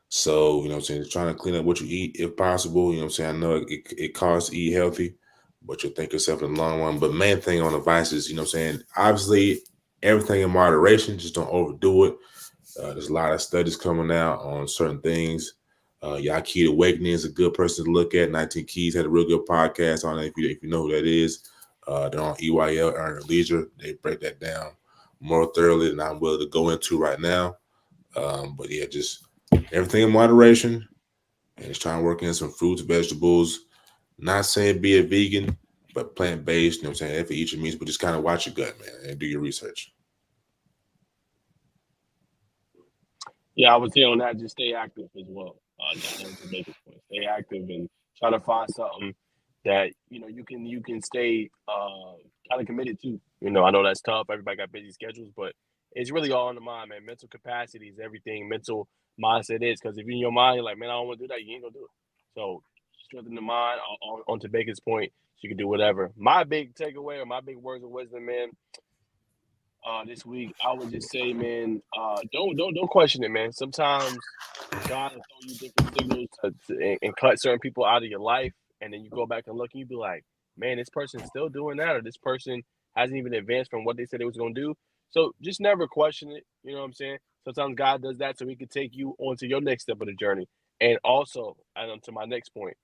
So, you know what I'm saying, trying to clean up what you eat if possible. You know what I'm saying? I know it costs to eat healthy, but you'll think yourself in the long run. But main thing on the vices, you know what I'm saying? Obviously, everything in moderation, just don't overdo it. There's a lot of studies coming out on certain things. Y'all Key Awakening is a good person to look at. 19 Keys had a real good podcast on it. If you know who that is, they're on EYL, Earn Your Leisure. They break that down more thoroughly than I'm willing to go into right now. But yeah, just everything in moderation, and just trying to work in some fruits, vegetables. Not saying be a vegan, but plant based. You know what I'm saying? If you eat your meats, but just kind of watch your gut, man, and do your research. Yeah, I would say on that, just stay active as well. John, to make a point, stay active and try to find something that you can stay kind of committed to. I know that's tough. Everybody got busy schedules, but it's really all in the mind, man. Mental capacity is everything. Mental mindset is, because if you're in your mind, you're like, man, I don't want to do that. You ain't gonna do it. So strengthen the mind. On to Bacon's point, you can do whatever. My big takeaway or my big words of wisdom, man. This week, I would just say, man, don't question it, man. Sometimes God will throw you different signals and cut certain people out of your life, and then you go back and look, and you be like, man, this person's still doing that, or this person hasn't even advanced from what they said they was gonna do. So just never question it. You know what I'm saying? Sometimes God does that so He can take you onto your next step of the journey. And also, and to my next point,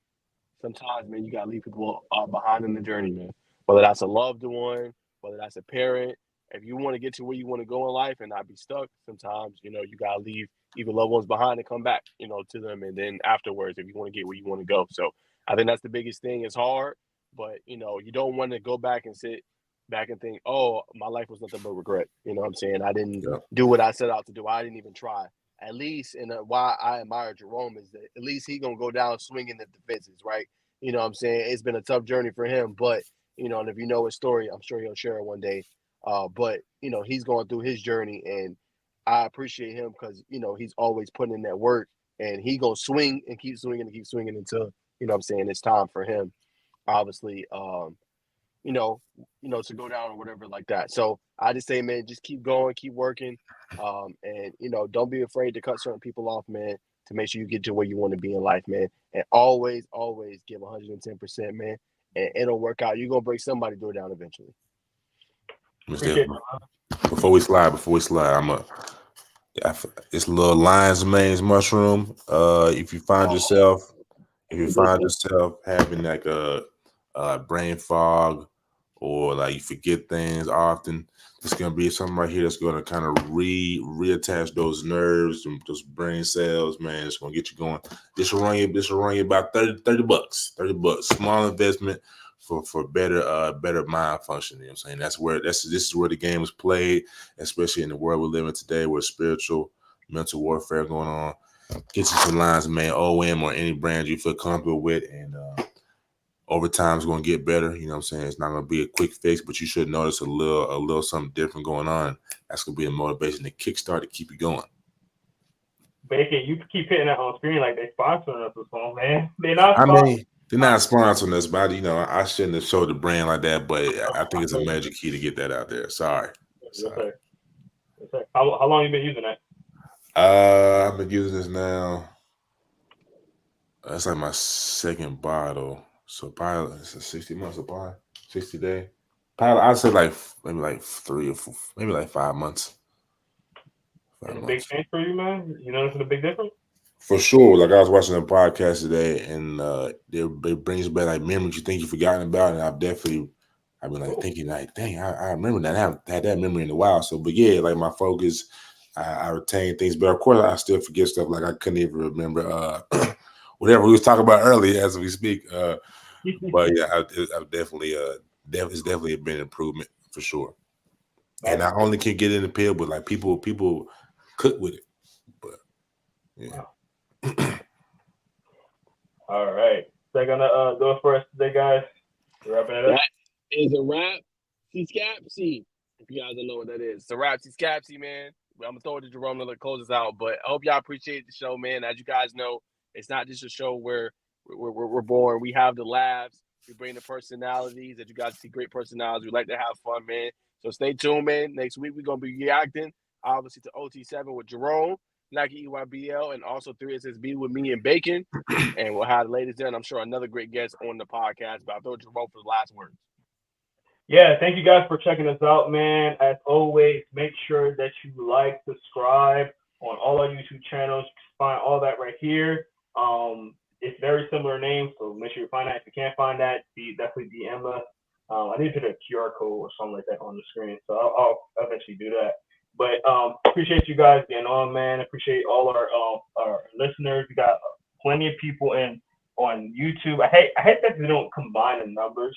sometimes, man, you gotta leave people behind in the journey, man. Whether that's a loved one, whether that's a parent. If you want to get to where you want to go in life and not be stuck, sometimes you gotta leave either loved ones behind and come back, to them, and then afterwards, if you want to get where you want to go. So I think that's the biggest thing. It's hard, but you don't want to go back and sit back and think, oh, my life was nothing but regret. You know what I'm saying? I didn't do what I set out to do. I didn't even try. At least, and why I admire Jerome is that at least he gonna go down swinging at the fences, right? You know what I'm saying? It's been a tough journey for him, but and if you know his story, I'm sure he'll share it one day. But he's going through his journey, and I appreciate him because he's always putting in that work, and he gonna swing and keep swinging and keep swinging until what I'm saying, it's time for him, obviously, to go down or whatever like that. So I just say, man, just keep going, keep working, and don't be afraid to cut certain people off, man, to make sure you get to where you want to be in life, man, and always give 110%, man, and it'll work out. You're gonna break somebody's door down eventually. Before we slide, it's a little lion's mane's mushroom. If you find yourself having like a brain fog, or like you forget things often, it's gonna be something right here that's gonna kind of reattach those nerves and those brain cells, man. It's gonna get you going. This will run you about $30 bucks. Small investment for better mind function. You know what I'm saying? This is where the game is played, especially in the world we live in today, where spiritual, mental warfare going on. Get you some lines, man. OM or any brand you feel comfortable with, and over time it's going to get better. You know what I'm saying? It's not going to be a quick fix, but you should notice a little something different going on. That's going to be a motivation to kickstart to keep you going. Bacon, you keep hitting that on screen like they sponsoring us or something, man. They're not sponsoring us, but I shouldn't have showed the brand like that. But I think it's a magic key to get that out there. Sorry. Yes, sir. How long you been using that? I've been using this now. That's like my second bottle. So probably it's a 60-month supply, 60 day. Probably I'd say maybe 3 or 4, maybe 5 months. It's a big change for you, man. You noticing a big difference? For sure. Like I was watching a podcast today, and it brings back like memories you think you've forgotten about, and I've been thinking like, dang, I remember that. I haven't had that memory in a while. So, but yeah, like my focus, I retain things, but of course I still forget stuff. Like I couldn't even remember whatever we was talking about earlier as we speak. But yeah, I've definitely it's definitely been an improvement for sure. And not only can get in the pill, but like people cook with it. But yeah. All right. They're gonna go for us today, guys. Wrapping it up. That is a wrap. Scapsy. If you guys don't know what that is, it's a wrap. Scapsy, man. I'm gonna throw it to Jerome to close us out. But I hope y'all appreciate the show, man. As you guys know, it's not just a show where we're born. We have the laughs. We bring the personalities. That you guys see great personalities. We like to have fun, man. So stay tuned, man. Next week we're gonna be reacting, obviously, to OT7 with Jerome. Nike EYBL, and also 3SSB with me and Bacon. And we'll have the ladies there, and I'm sure another great guest on the podcast. But I'll throw it to Jerome for the last words. Yeah, thank you guys for checking us out, man. As always, make sure that you like, subscribe on all our YouTube channels. Find all that right here. It's very similar names, so make sure you find that. If you can't find that, definitely DM us. I need to put a QR code or something like that on the screen, so I'll eventually do that. But appreciate you guys getting on, man. Appreciate all our listeners. We got plenty of people on YouTube. I hate that they don't combine the numbers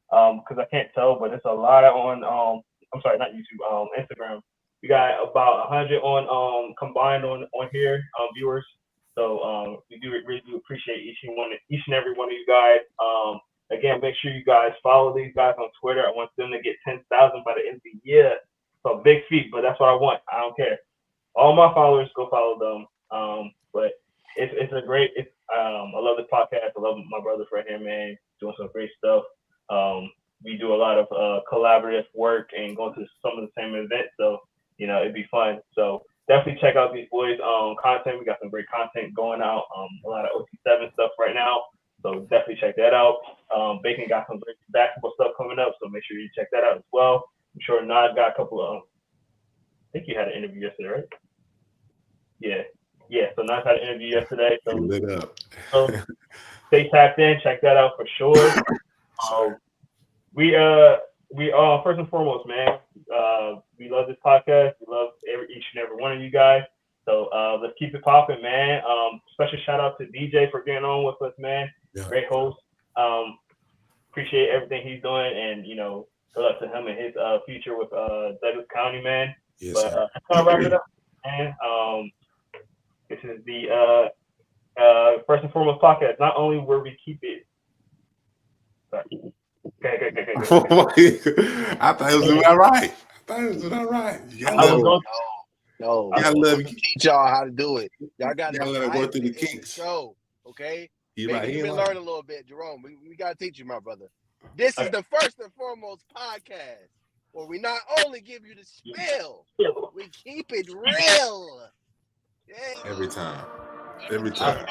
because I can't tell, but it's a lot on I'm sorry, not YouTube, Instagram. We got about 100 on combined on here viewers. So we really do appreciate each and every one of you guys. Again, make sure you guys follow these guys on Twitter. I want them to get 10,000 by the end of the year. So big feat, but that's what I want. I don't care. All my followers, go follow them. But it's a great. I love this podcast. I love my brothers right here, man, doing some great stuff. We do a lot of collaborative work and going to some of the same events. So it'd be fun. So definitely check out these boys' content. We got some great content going out. A lot of OT7 stuff right now. So definitely check that out. Bacon got some great basketball stuff coming up. So make sure you check that out as well. I'm sure Nas got a couple of. I think you had an interview yesterday, right? Yeah. So Nas had an interview yesterday. So lit up. So stay tapped in. Check that out for sure. We first and foremost, man. We love this podcast. We love each and every one of you guys. So let's keep it popping, man. Special shout out to DJ for getting on with us, man. Yeah. Great host. Appreciate everything he's doing, and good luck to him and his future with Douglas County, man. Yes, but that's gonna wrap it up, man. This is the first and foremost podcast. Not only where we keep it. Sorry. Okay. I thought it was doing all right. You gotta love it. Teach y'all how to do it. Y'all gotta let it go through the kinks. Show, okay? You've been learning a little bit, Jerome. We gotta teach you, my brother. This is the first and foremost podcast where we not only give you the spill, we keep it real. Yeah. Every time. Every time.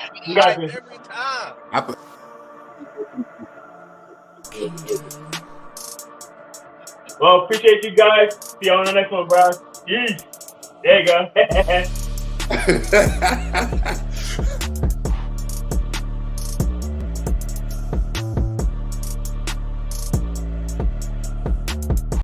Well, appreciate you guys. See you on the next one, bro. Peace. There you go.